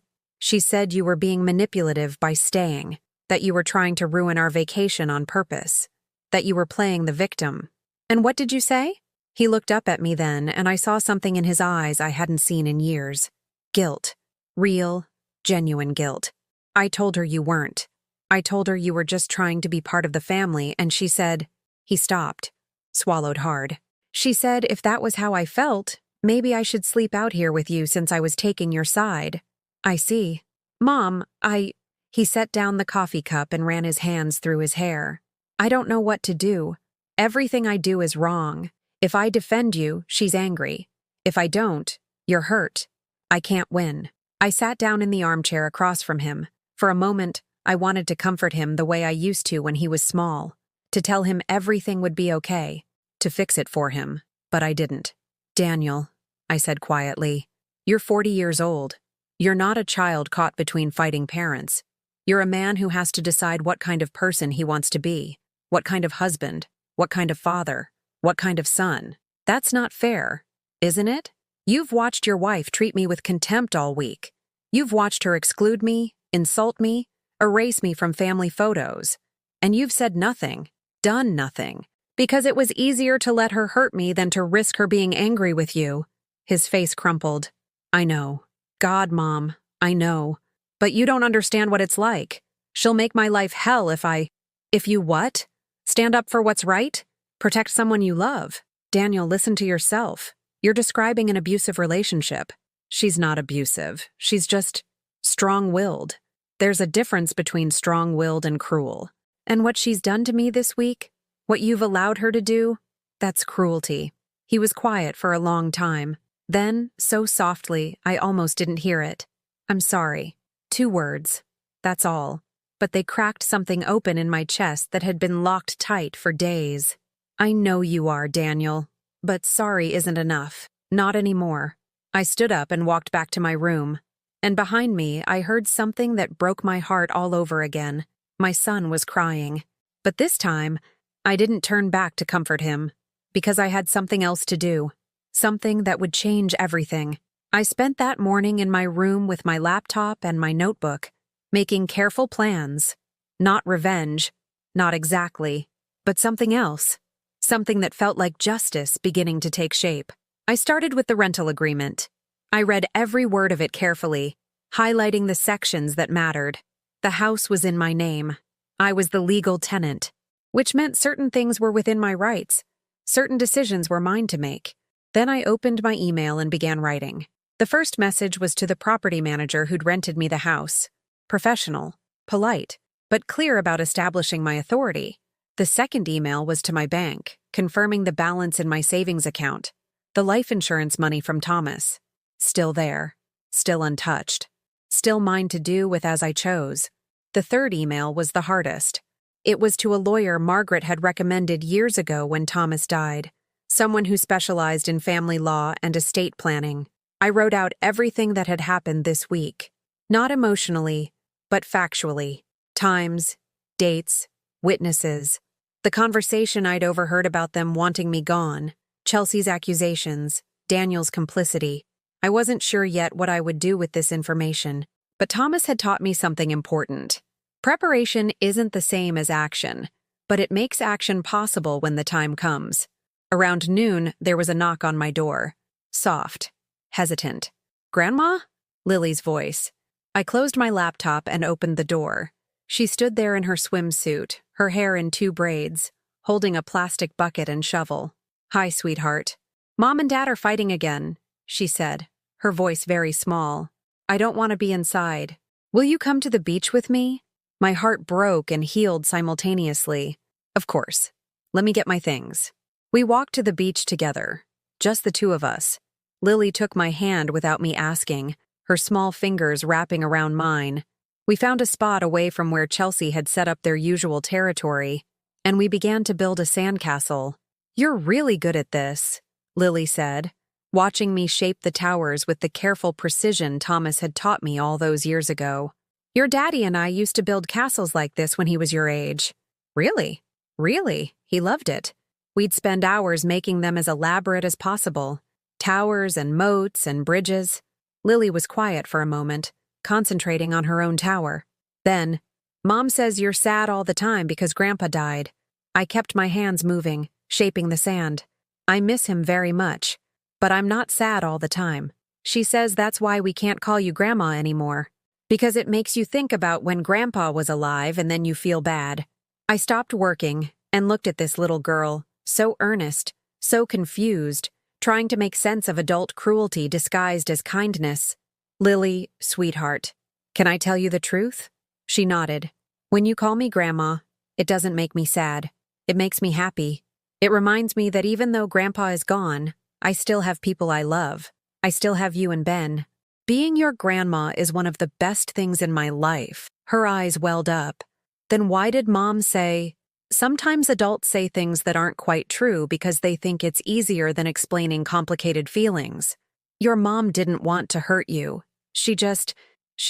Speaker 1: you were being manipulative by staying, that you were trying to ruin our vacation on purpose, that you were playing the victim. "And what did you say?" He looked up at me then, and I saw something in his eyes I hadn't seen in years. Guilt. Real, genuine guilt. "I told her you weren't. I told her you were just trying to be part of the family, and she said—" He stopped, swallowed hard. "She said if that was how I felt, maybe I should sleep out here with you since I was taking your side." "I see. Mom, He set down the coffee cup and ran his hands through his hair. "I don't know what to do. Everything I do is wrong. If I defend you, she's angry. If I don't, you're hurt. I can't win." I sat down in the armchair across from him. For a moment, I wanted to comfort him the way I used to when he was small, to tell him everything would be okay, to fix it for him, but I didn't. "Daniel," I said quietly, "you're 40 years old. You're not a child caught between fighting parents. You're a man who has to decide what kind of person he wants to be, what kind of husband, what kind of father, what kind of son. That's not fair, isn't it? You've watched your wife treat me with contempt all week. You've watched her exclude me, insult me, erase me from family photos. And you've said nothing, done nothing, because it was easier to let her hurt me than to risk her being angry with you." His face crumpled. "I know. God, Mom, I know. But you don't understand what it's like. She'll make my life hell if you what? Stand up for what's right? Protect someone you love. Daniel, listen to yourself. You're describing an abusive relationship. She's not abusive. She's just strong-willed. There's a difference between strong-willed and cruel. And what she's done to me this week, what you've allowed her to do, that's cruelty." He was quiet for a long time. Then, so softly, I almost didn't hear it. "I'm sorry." 2 words. That's all. But they cracked something open in my chest that had been locked tight for days. "I know you are, Daniel. But sorry isn't enough. Not anymore." I stood up and walked back to my room. And behind me, I heard something that broke my heart all over again. My son was crying. But this time, I didn't turn back to comfort him, because I had something else to do. Something that would change everything. I spent that morning in my room with my laptop and my notebook, making careful plans. Not revenge, not exactly, but something else. Something that felt like justice beginning to take shape. I started with the rental agreement. I read every word of it carefully, highlighting the sections that mattered. The house was in my name. I was the legal tenant, which meant certain things were within my rights. Certain decisions were mine to make. Then I opened my email and began writing. The first message was to the property manager who'd rented me the house. Professional, polite, but clear about establishing my authority. The second email was to my bank, confirming the balance in my savings account. The life insurance money from Thomas. Still there. Still untouched. Still mine to do with as I chose. The third email was the hardest. It was to a lawyer Margaret had recommended years ago when Thomas died. Someone who specialized in family law and estate planning. I wrote out everything that had happened this week. Not emotionally, but factually. Times, dates, witnesses. The conversation I'd overheard about them wanting me gone. Chelsea's accusations. Daniel's complicity. I wasn't sure yet what I would do with this information, but Thomas had taught me something important. Preparation isn't the same as action, but it makes action possible when the time comes. Around noon, there was a knock on my door. Soft. Hesitant. "Grandma?" Lily's voice. I closed my laptop and opened the door. She stood there in her swimsuit, her hair in 2 braids, holding a plastic bucket and shovel. "Hi, sweetheart. Mom and Dad are fighting again," she said, her voice very small. "I don't want to be inside. Will you come to the beach with me?" My heart broke and healed simultaneously. Of course. Let me get my things. We walked to the beach together, just the two of us. Lily took my hand without me asking, her small fingers wrapping around mine. We found a spot away from where Chelsea had set up their usual territory, and we began to build a sandcastle. "You're really good at this," Lily said, watching me shape the towers with the careful precision Thomas had taught me all those years ago. "Your daddy and I used to build castles like this when he was your age." "Really? Really?" He loved it. We'd spend hours making them as elaborate as possible. Towers and moats and bridges. Lily was quiet for a moment, concentrating on her own tower. Then, "Mom says you're sad all the time because Grandpa died." I kept my hands moving, shaping the sand. "I miss him very much, but I'm not sad all the time. She says that's why we can't call you Grandma anymore. Because it makes you think about when Grandpa was alive and then you feel bad." I stopped working and looked at this little girl, so earnest, so confused, trying to make sense of adult cruelty disguised as kindness. "Lily, sweetheart, can I tell you the truth?" She nodded. "When you call me Grandma, it doesn't make me sad. It makes me happy. It reminds me that even though Grandpa is gone, I still have people I love. I still have you and Ben. Being your grandma is one of the best things in my life." Her eyes welled up. "Then why did Mom say—" Sometimes adults say things that aren't quite true because they think it's easier than explaining complicated feelings. "Your mom didn't want to hurt you. She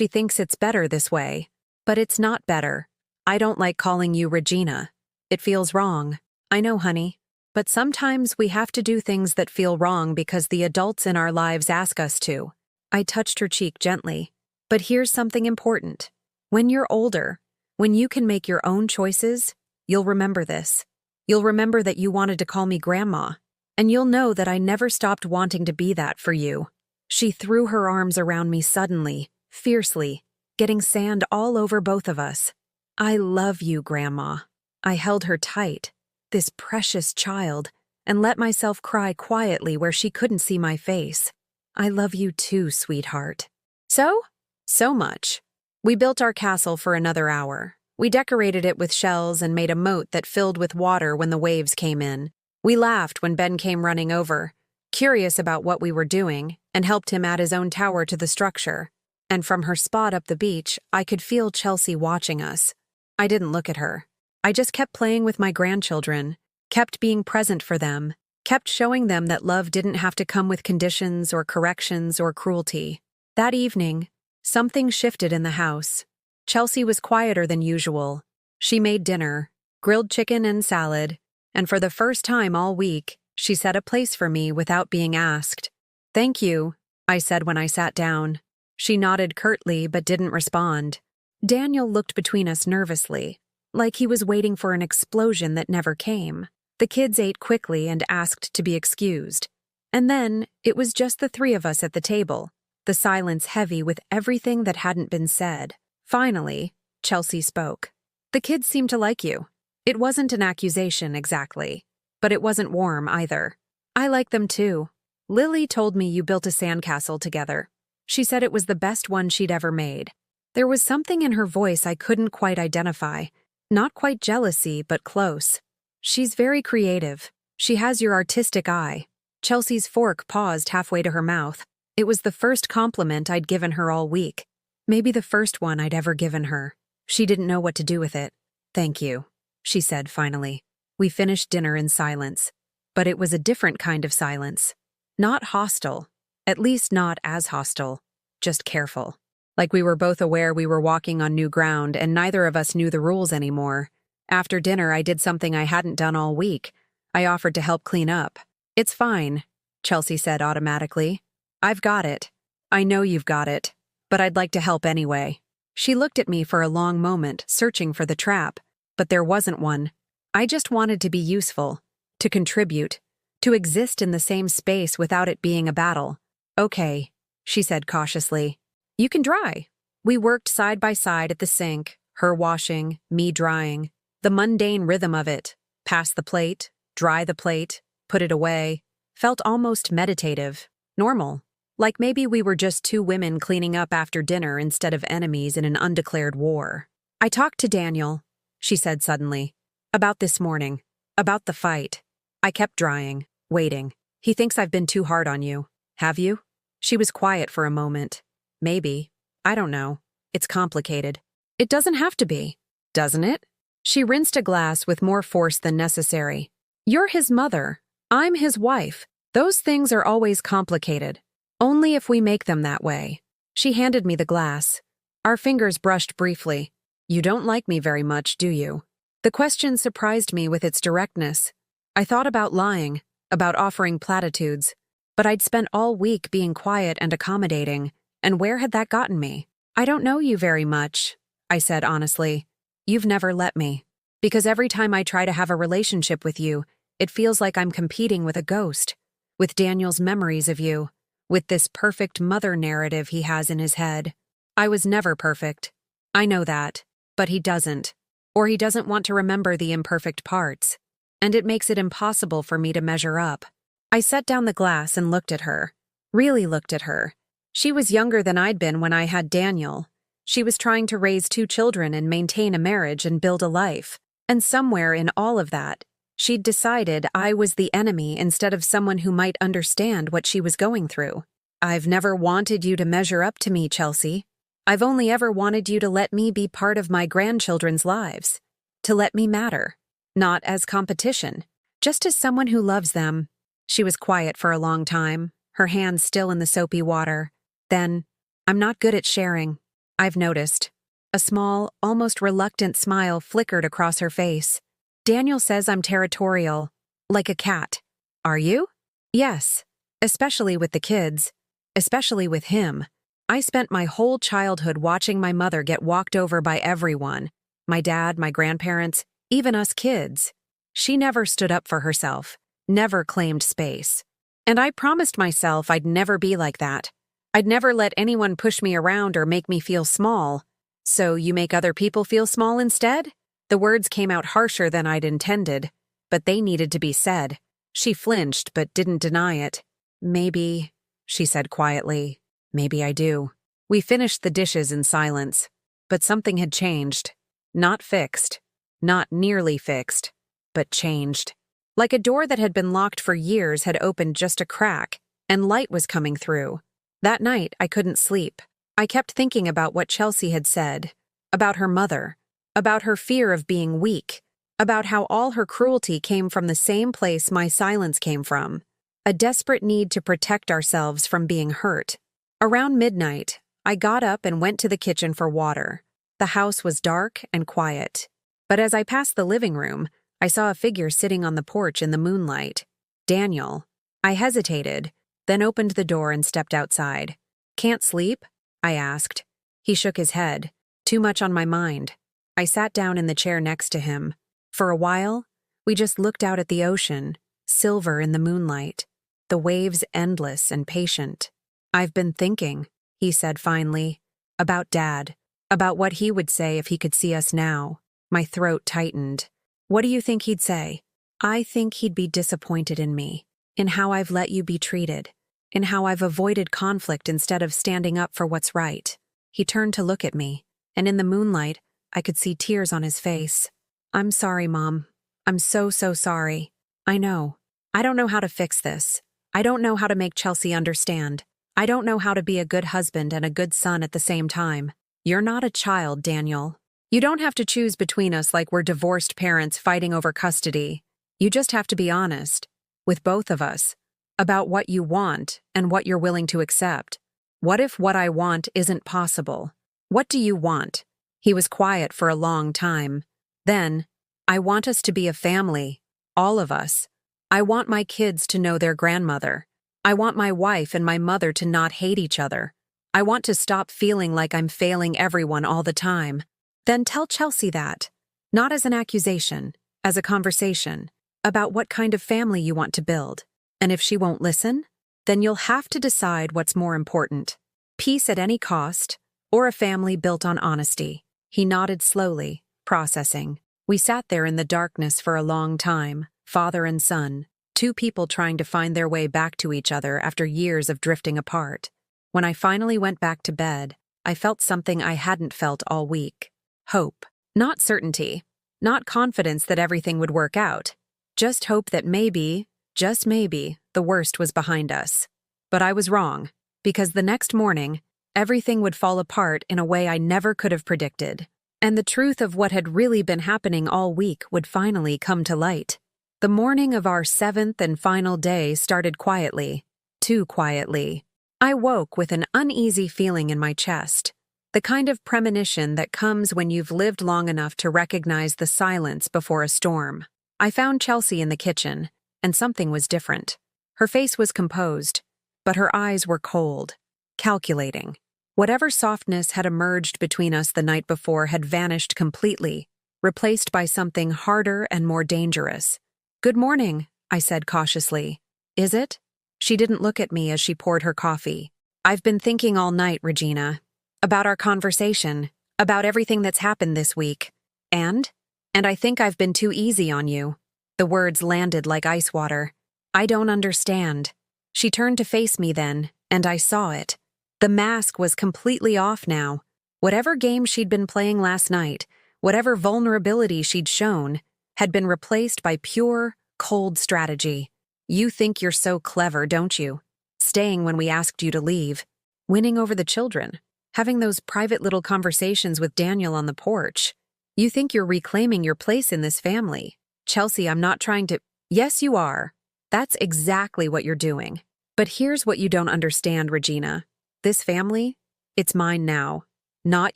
Speaker 1: thinks it's better this way. But it's not better. I don't like calling you Regina. It feels wrong. I know, honey. But sometimes we have to do things that feel wrong because the adults in our lives ask us to." I touched her cheek gently. "But here's something important. When you're older, when you can make your own choices, you'll remember this. You'll remember that you wanted to call me Grandma, and you'll know that I never stopped wanting to be that for you." She threw her arms around me suddenly, fiercely, getting sand all over both of us. "I love you, Grandma." I held her tight, this precious child, and let myself cry quietly where she couldn't see my face. "I love you too, sweetheart." So much. We built our castle for another hour. We decorated it with shells and made a moat that filled with water when the waves came in. We laughed when Ben came running over, curious about what we were doing, and helped him add his own tower to the structure. And from her spot up the beach, I could feel Chelsea watching us. I didn't look at her. I just kept playing with my grandchildren, kept being present for them, kept showing them that love didn't have to come with conditions or corrections or cruelty. That evening, something shifted in the house. Chelsea was quieter than usual. She made dinner, grilled chicken and salad, and for the first time all week, she set a place for me without being asked. "Thank you," I said when I sat down. She nodded curtly but didn't respond. Daniel looked between us nervously, like he was waiting for an explosion that never came. The kids ate quickly and asked to be excused. And then, it was just the three of us at the table. the silence heavy with everything that hadn't been said. Finally, Chelsea spoke. The kids seem to like you. It wasn't an accusation exactly, but it wasn't warm either. I like them too. Lily told me you built a sandcastle together. She said it was the best one she'd ever made. There was something in her voice I couldn't quite identify. Not quite jealousy, but close. She's very creative. She has your artistic eye. Chelsea's fork paused halfway to her mouth. It was the first compliment I'd given her all week. Maybe the first one I'd ever given her. She didn't know what to do with it. Thank you, she said finally. We finished dinner in silence. But it was a different kind of silence. Not hostile. At least not as hostile. Just careful. Like we were both aware we were walking on new ground and neither of us knew the rules anymore. After dinner, I did something I hadn't done all week. I offered to help clean up. It's fine, Chelsea said automatically. I've got it. I know you've got it. But I'd like to help anyway. She looked at me for a long moment, searching for the trap. But there wasn't one. I just wanted to be useful. To contribute. To exist in the same space without it being a battle. Okay, she said cautiously. You can dry. We worked side by side at the sink, her washing, me drying. The mundane rhythm of it. Pass the plate, dry the plate, put it away. Felt almost meditative. Normal. Like maybe we were just two women cleaning up after dinner instead of enemies in an undeclared war. I talked to Daniel, she said suddenly. About this morning. About the fight. I kept drying, waiting. He thinks I've been too hard on you. Have you? She was quiet for a moment. Maybe. I don't know. It's complicated. It doesn't have to be. Doesn't it? She rinsed a glass with more force than necessary. You're his mother. I'm his wife. Those things are always complicated. Only if we make them that way. She handed me the glass. Our fingers brushed briefly. You don't like me very much, do you? The question surprised me with its directness. I thought about lying, about offering platitudes. But I'd spent all week being quiet and accommodating, and where had that gotten me? I don't know you very much, I said honestly. You've never let me. Because every time I try to have a relationship with you, it feels like I'm competing with a ghost. With Daniel's memories of you. With this perfect mother narrative he has in his head. I was never perfect. I know that. But he doesn't. Or he doesn't want to remember the imperfect parts. And it makes it impossible for me to measure up. I set down the glass and looked at her. Really looked at her. She was younger than I'd been when I had Daniel. She was trying to raise 2 children and maintain a marriage and build a life. And somewhere in all of that, she'd decided I was the enemy instead of someone who might understand what she was going through. I've never wanted you to measure up to me, Chelsea. I've only ever wanted you to let me be part of my grandchildren's lives. To let me matter. Not as competition. Just as someone who loves them. She was quiet for a long time, her hands still in the soapy water. Then, I'm not good at sharing. I've noticed. A small, almost reluctant smile flickered across her face. Daniel says I'm territorial, like a cat. Are you? Yes, especially with the kids, especially with him. I spent my whole childhood watching my mother get walked over by everyone, my dad, my grandparents, even us kids. She never stood up for herself, never claimed space. And I promised myself I'd never be like that. I'd never let anyone push me around or make me feel small. So you make other people feel small instead? The words came out harsher than I'd intended, but they needed to be said. She flinched but didn't deny it. Maybe, she said quietly, maybe I do. We finished the dishes in silence, but something had changed. Not fixed, not nearly fixed, but changed. Like a door that had been locked for years had opened just a crack, and light was coming through. That night, I couldn't sleep. I kept thinking about what Chelsea had said, about her mother, about her fear of being weak, about how all her cruelty came from the same place my silence came from, a desperate need to protect ourselves from being hurt. Around midnight, I got up and went to the kitchen for water. The house was dark and quiet. But as I passed the living room, I saw a figure sitting on the porch in the moonlight. Daniel. I hesitated, then opened the door and stepped outside. Can't sleep? I asked. He shook his head. Too much on my mind. I sat down in the chair next to him. For a while, we just looked out at the ocean, silver in the moonlight, the waves endless and patient. I've been thinking, he said finally. About Dad. About what he would say if he could see us now. My throat tightened. What do you think he'd say? I think he'd be disappointed in me, in how I've let you be treated, in how I've avoided conflict instead of standing up for what's right. He turned to look at me, and in the moonlight, I could see tears on his face. I'm sorry, Mom. I'm so sorry. I know. I don't know how to fix this. I don't know how to make Chelsea understand. I don't know how to be a good husband and a good son at the same time. You're not a child, Daniel. You don't have to choose between us like we're divorced parents fighting over custody. You just have to be honest, with both of us, about what you want and what you're willing to accept. What if what I want isn't possible? What do you want? He was quiet for a long time. Then, I want us to be a family, all of us. I want my kids to know their grandmother. I want my wife and my mother to not hate each other. I want to stop feeling like I'm failing everyone all the time. Then tell Chelsea that, not as an accusation, as a conversation, about what kind of family you want to build. And if she won't listen, then you'll have to decide what's more important. Peace at any cost, or a family built on honesty. He nodded slowly, processing. We sat there in the darkness for a long time, father and son, two people trying to find their way back to each other after years of drifting apart. When I finally went back to bed, I felt something I hadn't felt all week. Hope. Not certainty. Not confidence that everything would work out. Just hope that maybe, just maybe, the worst was behind us. But I was wrong, because the next morning, everything would fall apart in a way I never could have predicted. And the truth of what had really been happening all week would finally come to light. The morning of our 7th and final day started quietly, too quietly. I woke with an uneasy feeling in my chest, the kind of premonition that comes when you've lived long enough to recognize the silence before a storm. I found Chelsea in the kitchen, and something was different. Her face was composed, but her eyes were cold, calculating. Whatever softness had emerged between us the night before had vanished completely, replaced by something harder and more dangerous. "Good morning," I said cautiously. "Is it?" She didn't look at me as she poured her coffee. "I've been thinking all night, Regina. About our conversation, about everything that's happened this week. And I think I've been too easy on you." The words landed like ice water. "I don't understand." She turned to face me then, and I saw it. The mask was completely off now. Whatever game she'd been playing last night, whatever vulnerability she'd shown, had been replaced by pure, cold strategy. "You think you're so clever, don't you? Staying when we asked you to leave, winning over the children, having those private little conversations with Daniel on the porch. You think you're reclaiming your place in this family. Chelsea, I'm not trying to—" "Yes, you are. That's exactly what you're doing. But here's what you don't understand, Regina. This family, it's mine now. Not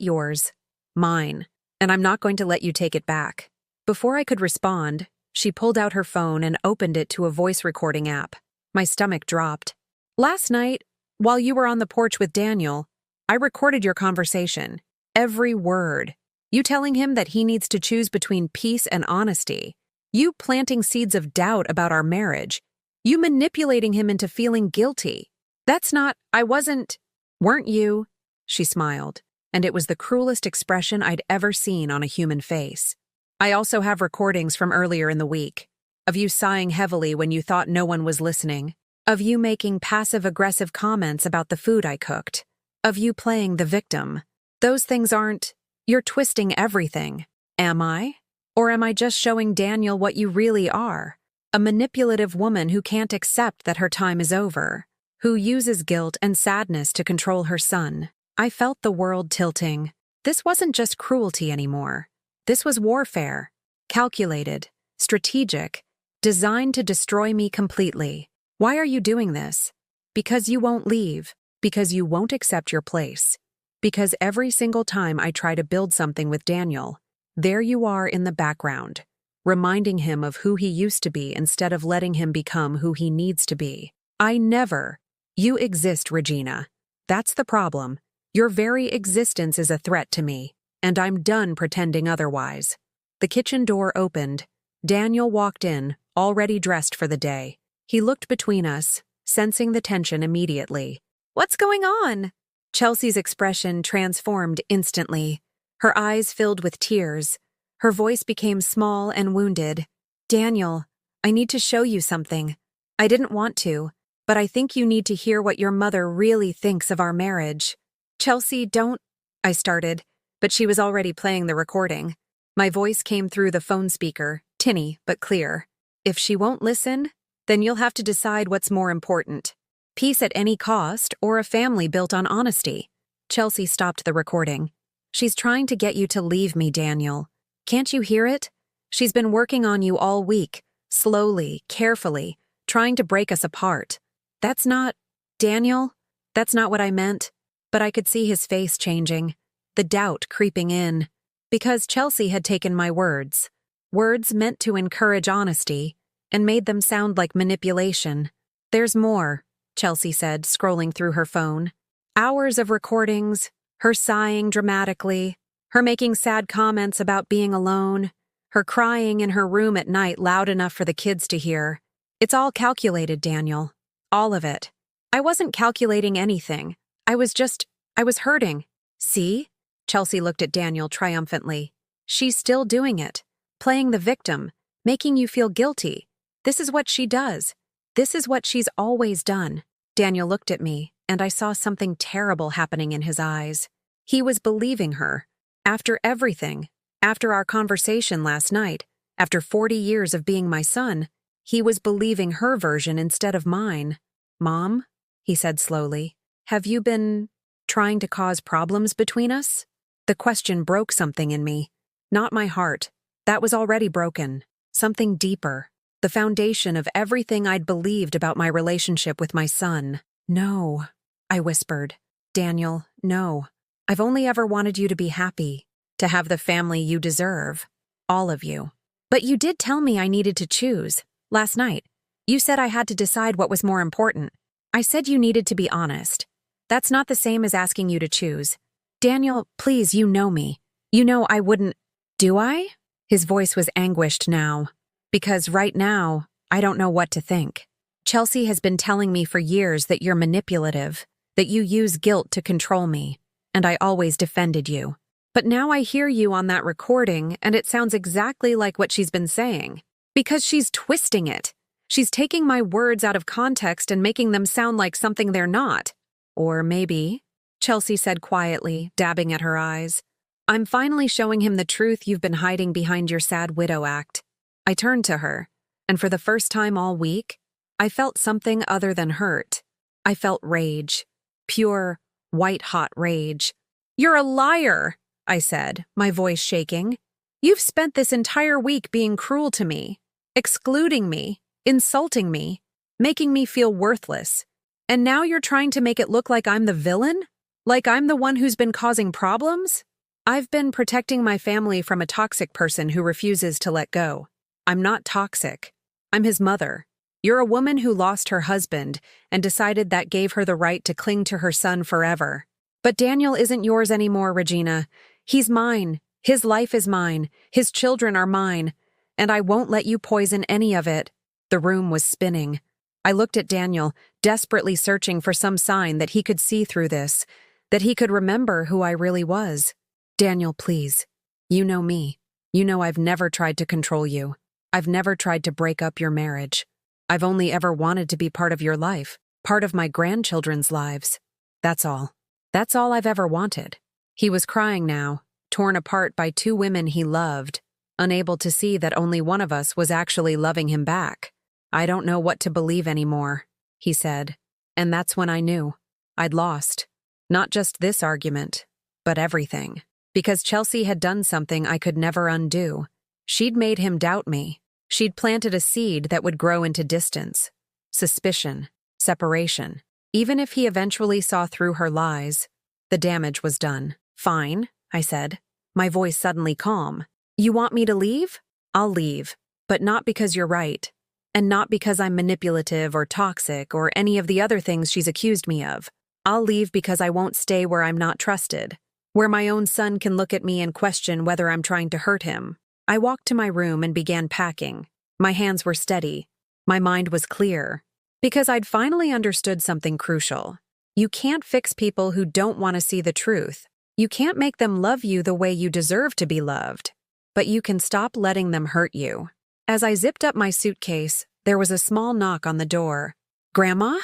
Speaker 1: yours. Mine. And I'm not going to let you take it back." Before I could respond, she pulled out her phone and opened it to a voice recording app. My stomach dropped. "Last night, while you were on the porch with Daniel, I recorded your conversation. Every word. You telling him that he needs to choose between peace and honesty. You planting seeds of doubt about our marriage. You manipulating him into feeling guilty. That's not— I wasn't— Weren't you?" She smiled, and it was the cruelest expression I'd ever seen on a human face. "I also have recordings from earlier in the week, of you sighing heavily when you thought no one was listening, of you making passive-aggressive comments about the food I cooked, of you playing the victim. Those things aren't— You're twisting everything. Am I? Or am I just showing Daniel what you really are? A manipulative woman who can't accept that her time is over, who uses guilt and sadness to control her son." I felt the world tilting. This wasn't just cruelty anymore. This was warfare. Calculated, strategic, designed to destroy me completely. "Why are you doing this?" "Because you won't leave. Because you won't accept your place. Because every single time I try to build something with Daniel, there you are in the background, reminding him of who he used to be instead of letting him become who he needs to be. I never— You exist, Regina. That's the problem. Your very existence is a threat to me, and I'm done pretending otherwise." The kitchen door opened. Daniel walked in, already dressed for the day. He looked between us, sensing the tension immediately. "What's going on?" Chelsea's expression transformed instantly. Her eyes filled with tears. Her voice became small and wounded. Daniel, I need to show you something. I didn't want to, but I think you need to hear what your mother really thinks of our marriage. Chelsea, don't... I started, but she was already playing the recording. My voice came through the phone speaker, tinny but clear. If she won't listen, then you'll have to decide what's more important. Peace at any cost or a family built on honesty. Chelsea stopped the recording. She's trying to get you to leave me, Daniel. Can't you hear it? She's been working on you all week, slowly, carefully, trying to break us apart. That's not... Daniel, that's not what I meant. But I could see his face changing, the doubt creeping in. Because Chelsea had taken my words meant to encourage honesty, and made them sound like manipulation. There's more, Chelsea said, scrolling through her phone. Hours of recordings, her sighing dramatically, her making sad comments about being alone, her crying in her room at night loud enough for the kids to hear. It's all calculated, Daniel. All of it. I wasn't calculating anything. I was hurting. See? Chelsea looked at Daniel triumphantly. She's still doing it. Playing the victim, making you feel guilty. This is what she does. This is what she's always done. Daniel looked at me, and I saw something terrible happening in his eyes. He was believing her. After everything, after our conversation last night, after 40 years of being my son, he was believing her version instead of mine. Mom, he said slowly, have you been trying to cause problems between us? The question broke something in me. Not my heart. That was already broken. Something deeper. The foundation of everything I'd believed about my relationship with my son. No, I whispered. Daniel, no. I've only ever wanted you to be happy, to have the family you deserve. All of you. But you did tell me I needed to choose. Last night, you said I had to decide what was more important. I said you needed to be honest. That's not the same as asking you to choose. Daniel, please, you know me. You know I wouldn't... Do I? His voice was anguished now. Because right now, I don't know what to think. Chelsea has been telling me for years that you're manipulative, that you use guilt to control me, and I always defended you. But now I hear you on that recording, and it sounds exactly like what she's been saying. Because she's twisting it. She's taking my words out of context and making them sound like something they're not. Or maybe, Chelsea said quietly, dabbing at her eyes, I'm finally showing him the truth you've been hiding behind your sad widow act. I turned to her, and for the first time all week, I felt something other than hurt. I felt rage. Pure, white-hot rage. You're a liar, I said, my voice shaking. You've spent this entire week being cruel to me, excluding me, insulting me, making me feel worthless. And now you're trying to make it look like I'm the villain? Like I'm the one who's been causing problems? I've been protecting my family from a toxic person who refuses to let go. I'm not toxic. I'm his mother. You're a woman who lost her husband and decided that gave her the right to cling to her son forever. But Daniel isn't yours anymore, Regina. He's mine. His life is mine. His children are mine. And I won't let you poison any of it. The room was spinning. I looked at Daniel, desperately searching for some sign that he could see through this, that he could remember who I really was. Daniel, please. You know me. You know I've never tried to control you. I've never tried to break up your marriage. I've only ever wanted to be part of your life, part of my grandchildren's lives. That's all. That's all I've ever wanted. He was crying now, torn apart by two women he loved, unable to see that only one of us was actually loving him back. I don't know what to believe anymore, he said. And that's when I knew. I'd lost. Not just this argument, but everything. Because Chelsea had done something I could never undo. She'd made him doubt me. She'd planted a seed that would grow into distance, suspicion, separation. Even if he eventually saw through her lies, the damage was done. Fine, I said, my voice suddenly calm. You want me to leave? I'll leave. But not because you're right. And not because I'm manipulative or toxic or any of the other things she's accused me of. I'll leave because I won't stay where I'm not trusted. Where my own son can look at me and question whether I'm trying to hurt him. I walked to my room and began packing. My hands were steady. My mind was clear. Because I'd finally understood something crucial. You can't fix people who don't want to see the truth. You can't make them love you the way you deserve to be loved. But you can stop letting them hurt you. As I zipped up my suitcase, there was a small knock on the door. Grandma?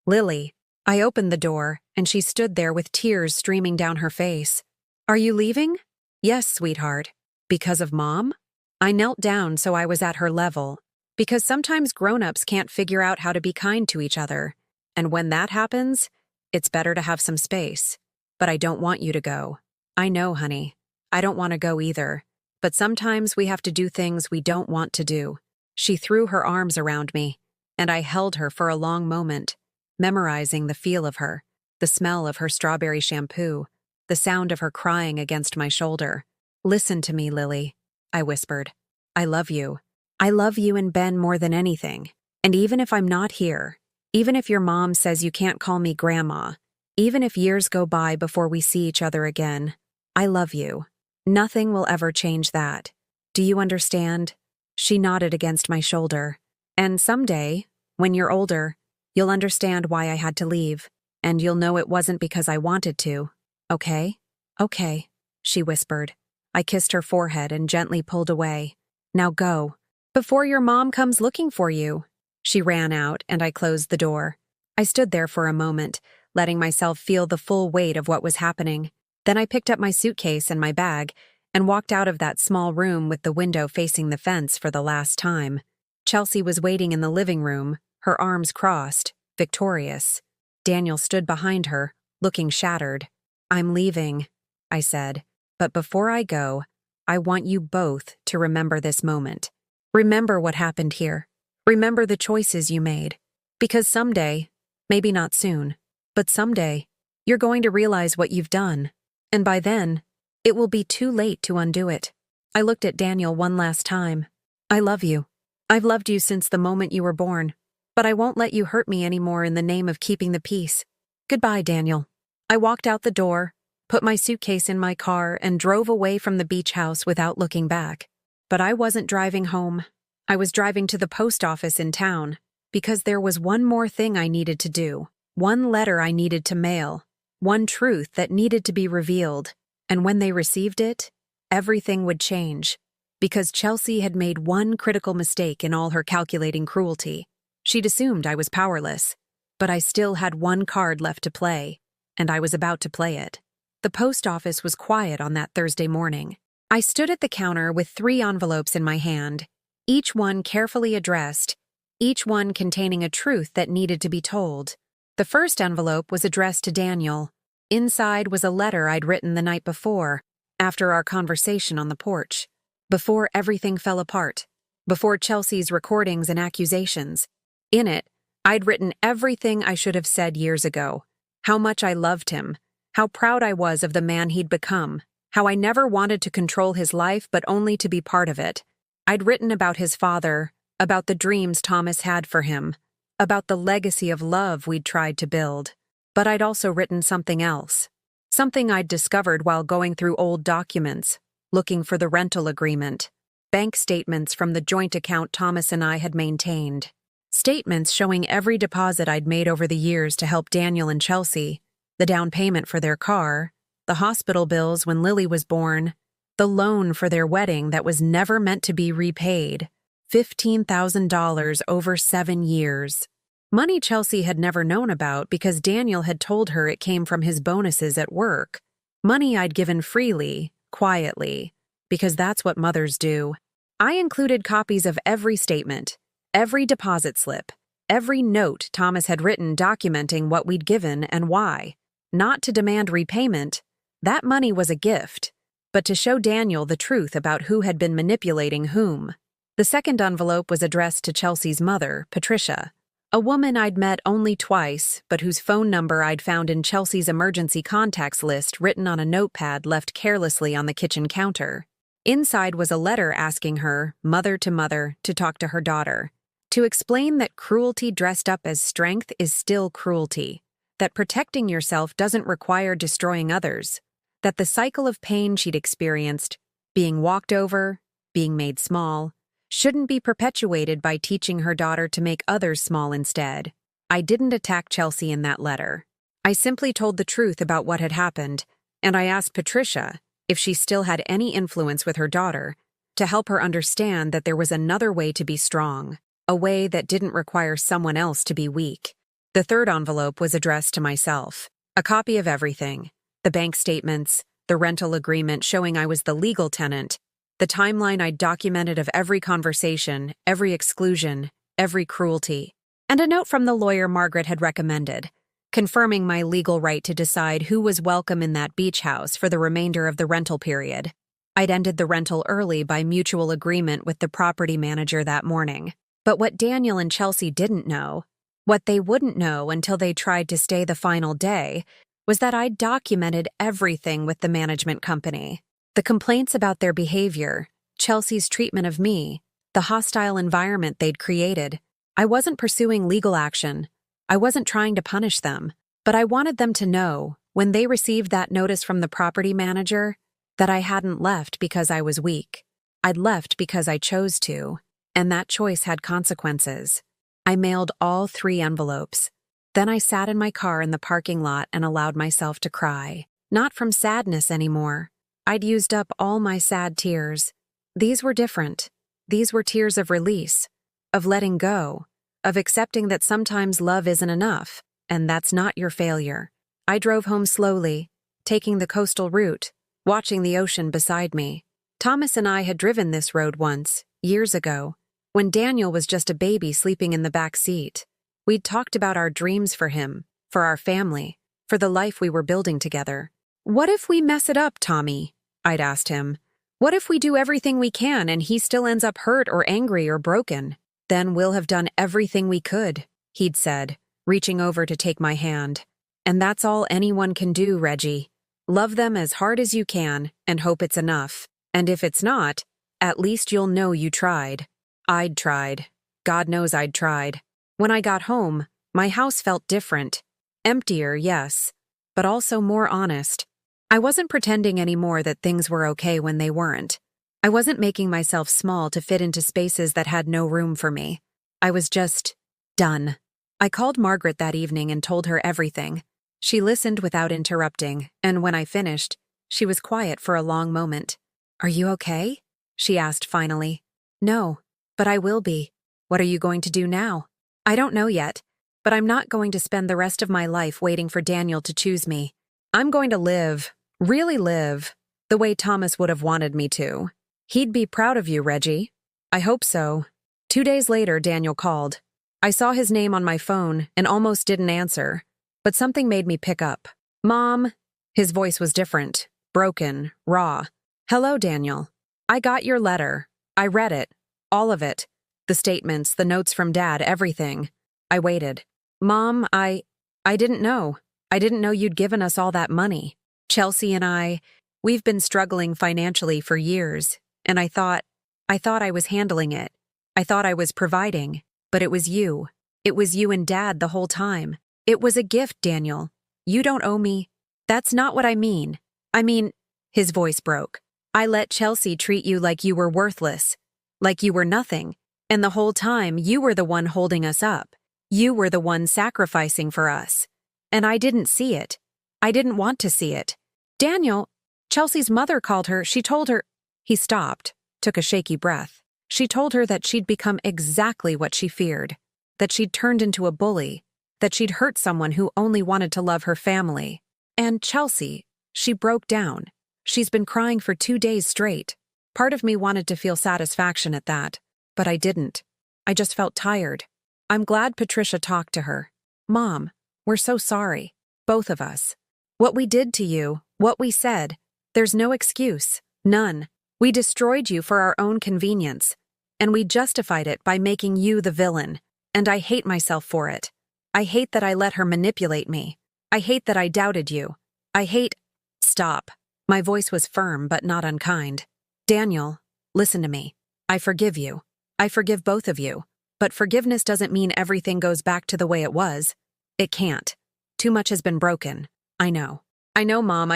Speaker 1: Lily. I opened the door, and she stood there with tears streaming down her face. Are you leaving? Yes, sweetheart. Because of Mom? I knelt down so I was at her level. Because sometimes grown-ups can't figure out how to be kind to each other. And when that happens, it's better to have some space. But I don't want you to go. I know, honey. I don't want to go either. But sometimes we have to do things we don't want to do. She threw her arms around me, and I held her for a long moment, memorizing the feel of her, the smell of her strawberry shampoo, the sound of her crying against my shoulder. Listen to me, Lily, I whispered. I love you. I love you and Ben more than anything. And even if I'm not here, even if your mom says you can't call me Grandma, even if years go by before we see each other again, I love you. Nothing will ever change that. Do you understand? She nodded against my shoulder. And someday, when you're older, you'll understand why I had to leave, and you'll know it wasn't because I wanted to. Okay? Okay, she whispered. I kissed her forehead and gently pulled away. Now go. Before your mom comes looking for you. She ran out, and I closed the door. I stood there for a moment, letting myself feel the full weight of what was happening. Then I picked up my suitcase and my bag and walked out of that small room with the window facing the fence for the last time. Chelsea was waiting in the living room, her arms crossed, victorious. Daniel stood behind her, looking shattered. I'm leaving, I said. But before I go, I want you both to remember this moment. Remember what happened here. Remember the choices you made. Because someday, maybe not soon, but someday, you're going to realize what you've done. And by then, it will be too late to undo it. I looked at Daniel one last time. I love you. I've loved you since the moment you were born. But I won't let you hurt me anymore in the name of keeping the peace. Goodbye, Daniel. I walked out the door, put my suitcase in my car, and drove away from the beach house without looking back. But I wasn't driving home. I was driving to the post office in town, because there was one more thing I needed to do, one letter I needed to mail, one truth that needed to be revealed. And when they received it, everything would change. Because Chelsea had made one critical mistake in all her calculating cruelty. She'd assumed I was powerless. But I still had one card left to play, and I was about to play it. The post office was quiet on that Thursday morning. I stood at the counter with 3 envelopes in my hand, each one carefully addressed, each one containing a truth that needed to be told. The first envelope was addressed to Daniel. Inside was a letter I'd written the night before, after our conversation on the porch. Before everything fell apart. Before Chelsea's recordings and accusations. In it, I'd written everything I should have said years ago. How much I loved him. How proud I was of the man he'd become. How I never wanted to control his life but only to be part of it. I'd written about his father, about the dreams Thomas had for him, about the legacy of love we'd tried to build. But I'd also written something else. Something I'd discovered while going through old documents, looking for the rental agreement, bank statements from the joint account Thomas and I had maintained. Statements showing every deposit I'd made over the years to help Daniel and Chelsea, the down payment for their car, the hospital bills when Lily was born, the loan for their wedding that was never meant to be repaid, $15,000 over 7 years. Money Chelsea had never known about because Daniel had told her it came from his bonuses at work. Money I'd given freely, quietly, because that's what mothers do. I included copies of every statement, every deposit slip, every note Thomas had written documenting what we'd given and why. Not to demand repayment, that money was a gift, but to show Daniel the truth about who had been manipulating whom. The second envelope was addressed to Chelsea's mother, Patricia, a woman I'd met only twice, but whose phone number I'd found in Chelsea's emergency contacts list written on a notepad left carelessly on the kitchen counter. Inside was a letter asking her, mother, to talk to her daughter, to explain that cruelty dressed up as strength is still cruelty, that protecting yourself doesn't require destroying others, that the cycle of pain she'd experienced, being walked over, being made small, shouldn't be perpetuated by teaching her daughter to make others small instead. I didn't attack Chelsea in that letter. I simply told the truth about what had happened, and I asked Patricia if she still had any influence with her daughter to help her understand that there was another way to be strong, a way that didn't require someone else to be weak. The third envelope was addressed to myself. A copy of everything: the bank statements, the rental agreement showing I was the legal tenant, the timeline I'd documented of every conversation, every exclusion, every cruelty, and a note from the lawyer Margaret had recommended, confirming my legal right to decide who was welcome in that beach house for the remainder of the rental period. I'd ended the rental early by mutual agreement with the property manager that morning. But what Daniel and Chelsea didn't know, what they wouldn't know until they tried to stay the final day, was that I'd documented everything with the management company. The complaints about their behavior, Chelsea's treatment of me, the hostile environment they'd created. I wasn't pursuing legal action. I wasn't trying to punish them. But I wanted them to know, when they received that notice from the property manager, that I hadn't left because I was weak. I'd left because I chose to, and that choice had consequences. I mailed all 3 envelopes. Then I sat in my car in the parking lot and allowed myself to cry. Not from sadness anymore. I'd used up all my sad tears. These were different. These were tears of release, of letting go, of accepting that sometimes love isn't enough, and that's not your failure. I drove home slowly, taking the coastal route, watching the ocean beside me. Thomas and I had driven this road once, years ago, when Daniel was just a baby sleeping in the back seat. We'd talked about our dreams for him, for our family, for the life we were building together. "What if we mess it up, Tommy?" I'd asked him. "What if we do everything we can and he still ends up hurt or angry or broken?" "Then we'll have done everything we could," he'd said, reaching over to take my hand. "And that's all anyone can do, Reggie. Love them as hard as you can and hope it's enough. And if it's not, at least you'll know you tried." I'd tried. God knows I'd tried. When I got home, my house felt different. Emptier, yes, but also more honest. I wasn't pretending anymore that things were okay when they weren't. I wasn't making myself small to fit into spaces that had no room for me. I was just done. I called Margaret that evening and told her everything. She listened without interrupting, and when I finished, she was quiet for a long moment. "Are you okay?" she asked finally. "No, but I will be." "What are you going to do now?" "I don't know yet, but I'm not going to spend the rest of my life waiting for Daniel to choose me. I'm going to live, really live, the way Thomas would have wanted me to. He'd be proud of you, Reggie." "I hope so." 2 days later, Daniel called. I saw his name on my phone and almost didn't answer, but something made me pick up. "Mom." His voice was different, broken, raw. "Hello, Daniel. I got your letter. I read it. All of it. The statements, the notes from Dad, everything." I waited. "Mom, I didn't know. I didn't know you'd given us all that money. Chelsea and we've been struggling financially for years, and I thought I was handling it. I thought I was providing, but it was you. It was you and Dad the whole time. It was a gift, Daniel. You don't owe me." "That's not what I mean. I mean," his voice broke, "I let Chelsea treat you like you were worthless, like you were nothing. And the whole time, you were the one holding us up. You were the one sacrificing for us. And I didn't see it. I didn't want to see it. Daniel, Chelsea's mother called her. She told her—" He stopped, took a shaky breath. "She told her that she'd become exactly what she feared, that she'd turned into a bully, that she'd hurt someone who only wanted to love her family. And Chelsea, she broke down. She's been crying for 2 days straight. Part of me wanted to feel satisfaction at that. But I didn't. I just felt tired. I'm glad Patricia talked to her. Mom, we're so sorry. Both of us. What we did to you, what we said, there's no excuse. None. We destroyed you for our own convenience. And we justified it by making you the villain. And I hate myself for it. I hate that I let her manipulate me. I hate that I doubted you. I hate—" "Stop." My voice was firm but not unkind. "Daniel, listen to me. I forgive you. I forgive both of you, but forgiveness doesn't mean everything goes back to the way it was. It can't. Too much has been broken. I know. I know, Mom,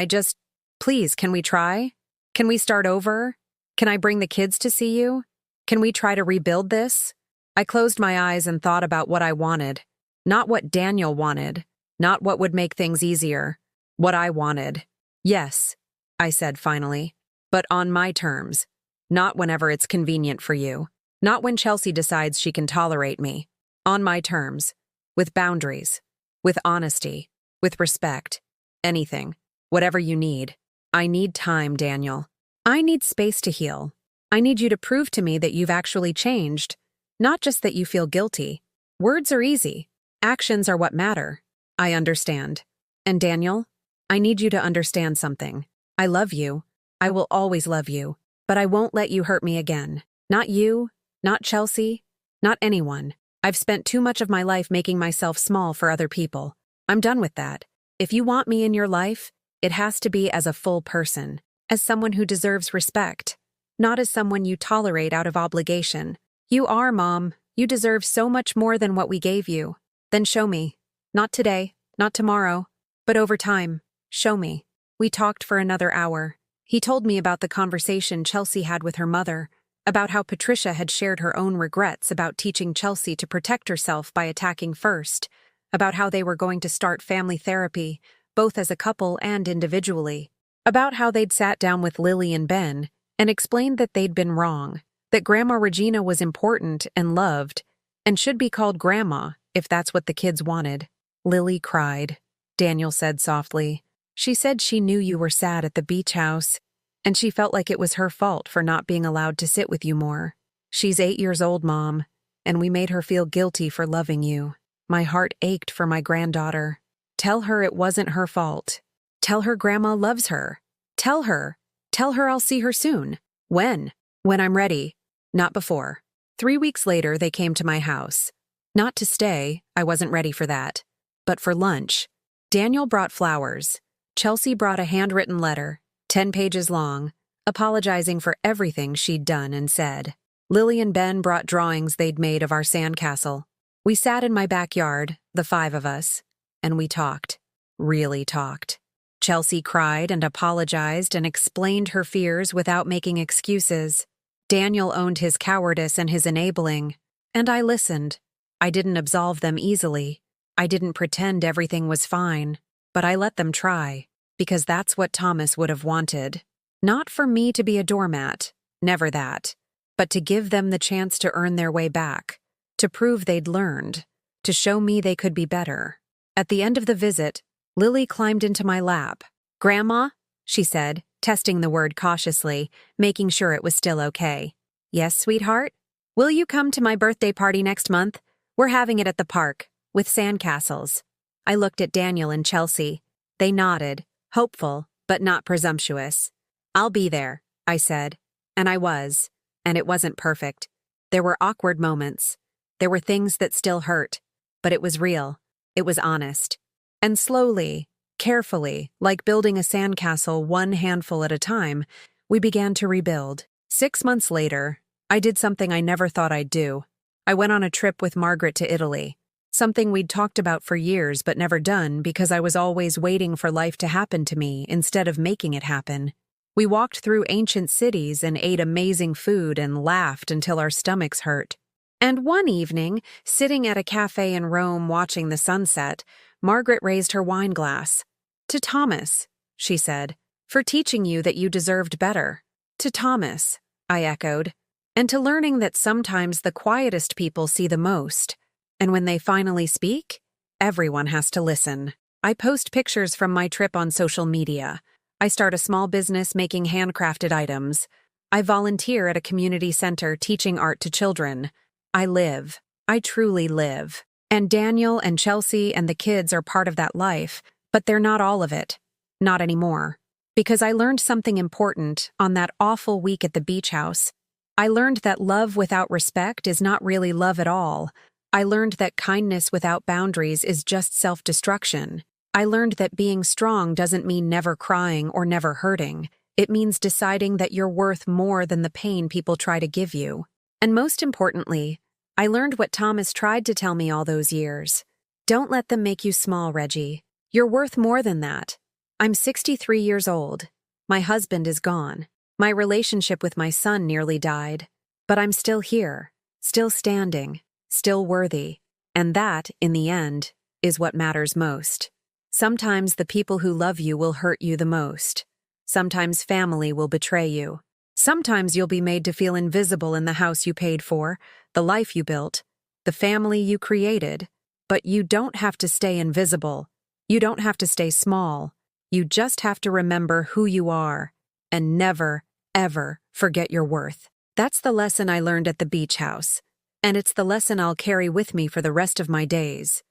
Speaker 1: please, can we try? Can we start over? Can I bring the kids to see you? Can we try to rebuild this?" I closed my eyes and thought about what I wanted. Not what Daniel wanted, not what would make things easier. What I wanted. Yes, I said finally. But on my terms. Not whenever it's convenient for you. Not when Chelsea decides she can tolerate me. On my terms. With boundaries. With honesty. With respect. Anything. Whatever you need. I need time, Daniel. I need space to heal. I need you to prove to me that you've actually changed. Not just that you feel guilty. Words are easy. Actions are what matter. I understand. And Daniel, I need you to understand something. I love you. I will always love you. But I won't let you hurt me again. Not you, not Chelsea, not anyone. I've spent too much of my life making myself small for other people. I'm done with that. If you want me in your life, it has to be as a full person, as someone who deserves respect, not as someone you tolerate out of obligation. You are, Mom. You deserve so much more than what we gave you. Then show me. Not today, not tomorrow, but over time. Show me. We talked for another hour. He told me about the conversation Chelsea had with her mother, about how Patricia had shared her own regrets about teaching Chelsea to protect herself by attacking first, about how they were going to start family therapy, both as a couple and individually, about how they'd sat down with Lily and Ben and explained that they'd been wrong, that Grandma Regina was important and loved, and should be called Grandma if that's what the kids wanted. Lily cried. Daniel said softly. She said she knew you were sad at the beach house, and she felt like it was her fault for not being allowed to sit with you more. She's 8 years old, Mom, and we made her feel guilty for loving you. My heart ached for my granddaughter. Tell her it wasn't her fault. Tell her Grandma loves her. Tell her I'll see her soon. When? When I'm ready. Not before. 3 weeks later, they came to my house. Not to stay, I wasn't ready for that. But for lunch. Daniel brought flowers. Chelsea brought a handwritten letter, 10 pages long, apologizing for everything she'd done and said. Lily and Ben brought drawings they'd made of our sandcastle. We sat in my backyard, the 5 of us, and we talked. Really talked. Chelsea cried and apologized and explained her fears without making excuses. Daniel owned his cowardice and his enabling, and I listened. I didn't absolve them easily. I didn't pretend everything was fine, but I let them try, because that's what Thomas would have wanted. Not for me to be a doormat, never that, but to give them the chance to earn their way back, to prove they'd learned, to show me they could be better. At the end of the visit, Lily climbed into my lap. Grandma, she said, testing the word cautiously, making sure it was still okay. Yes, sweetheart? Will you come to my birthday party next month? We're having it at the park, with sandcastles. I looked at Daniel and Chelsea. They nodded, hopeful, but not presumptuous. I'll be there, I said. And I was. And it wasn't perfect. There were awkward moments. There were things that still hurt. But it was real. It was honest. And slowly, carefully, like building a sandcastle one handful at a time, we began to rebuild. 6 months later, I did something I never thought I'd do. I went on a trip with Margaret to Italy. Something we'd talked about for years but never done because I was always waiting for life to happen to me instead of making it happen. We walked through ancient cities and ate amazing food and laughed until our stomachs hurt. And one evening, sitting at a cafe in Rome watching the sunset, Margaret raised her wine glass. To Thomas, she said, for teaching you that you deserved better. To Thomas, I echoed, and to learning that sometimes the quietest people see the most. And when they finally speak, everyone has to listen. I post pictures from my trip on social media. I start a small business making handcrafted items. I volunteer at a community center teaching art to children. I live. I truly live. And Daniel and Chelsea and the kids are part of that life, but they're not all of it. Not anymore. Because I learned something important on that awful week at the beach house. I learned that love without respect is not really love at all. I learned that kindness without boundaries is just self-destruction. I learned that being strong doesn't mean never crying or never hurting. It means deciding that you're worth more than the pain people try to give you. And most importantly, I learned what Thomas tried to tell me all those years. Don't let them make you small, Reggie. You're worth more than that. I'm 63 years old. My husband is gone. My relationship with my son nearly died. But I'm still here, still standing, still worthy. And that, in the end, is what matters most. Sometimes the people who love you will hurt you the most. Sometimes family will betray you. Sometimes you'll be made to feel invisible in the house you paid for, the life you built, the family you created. But you don't have to stay invisible. You don't have to stay small. You just have to remember who you are and never, ever forget your worth. That's the lesson I learned at the beach house, and it's the lesson I'll carry with me for the rest of my days.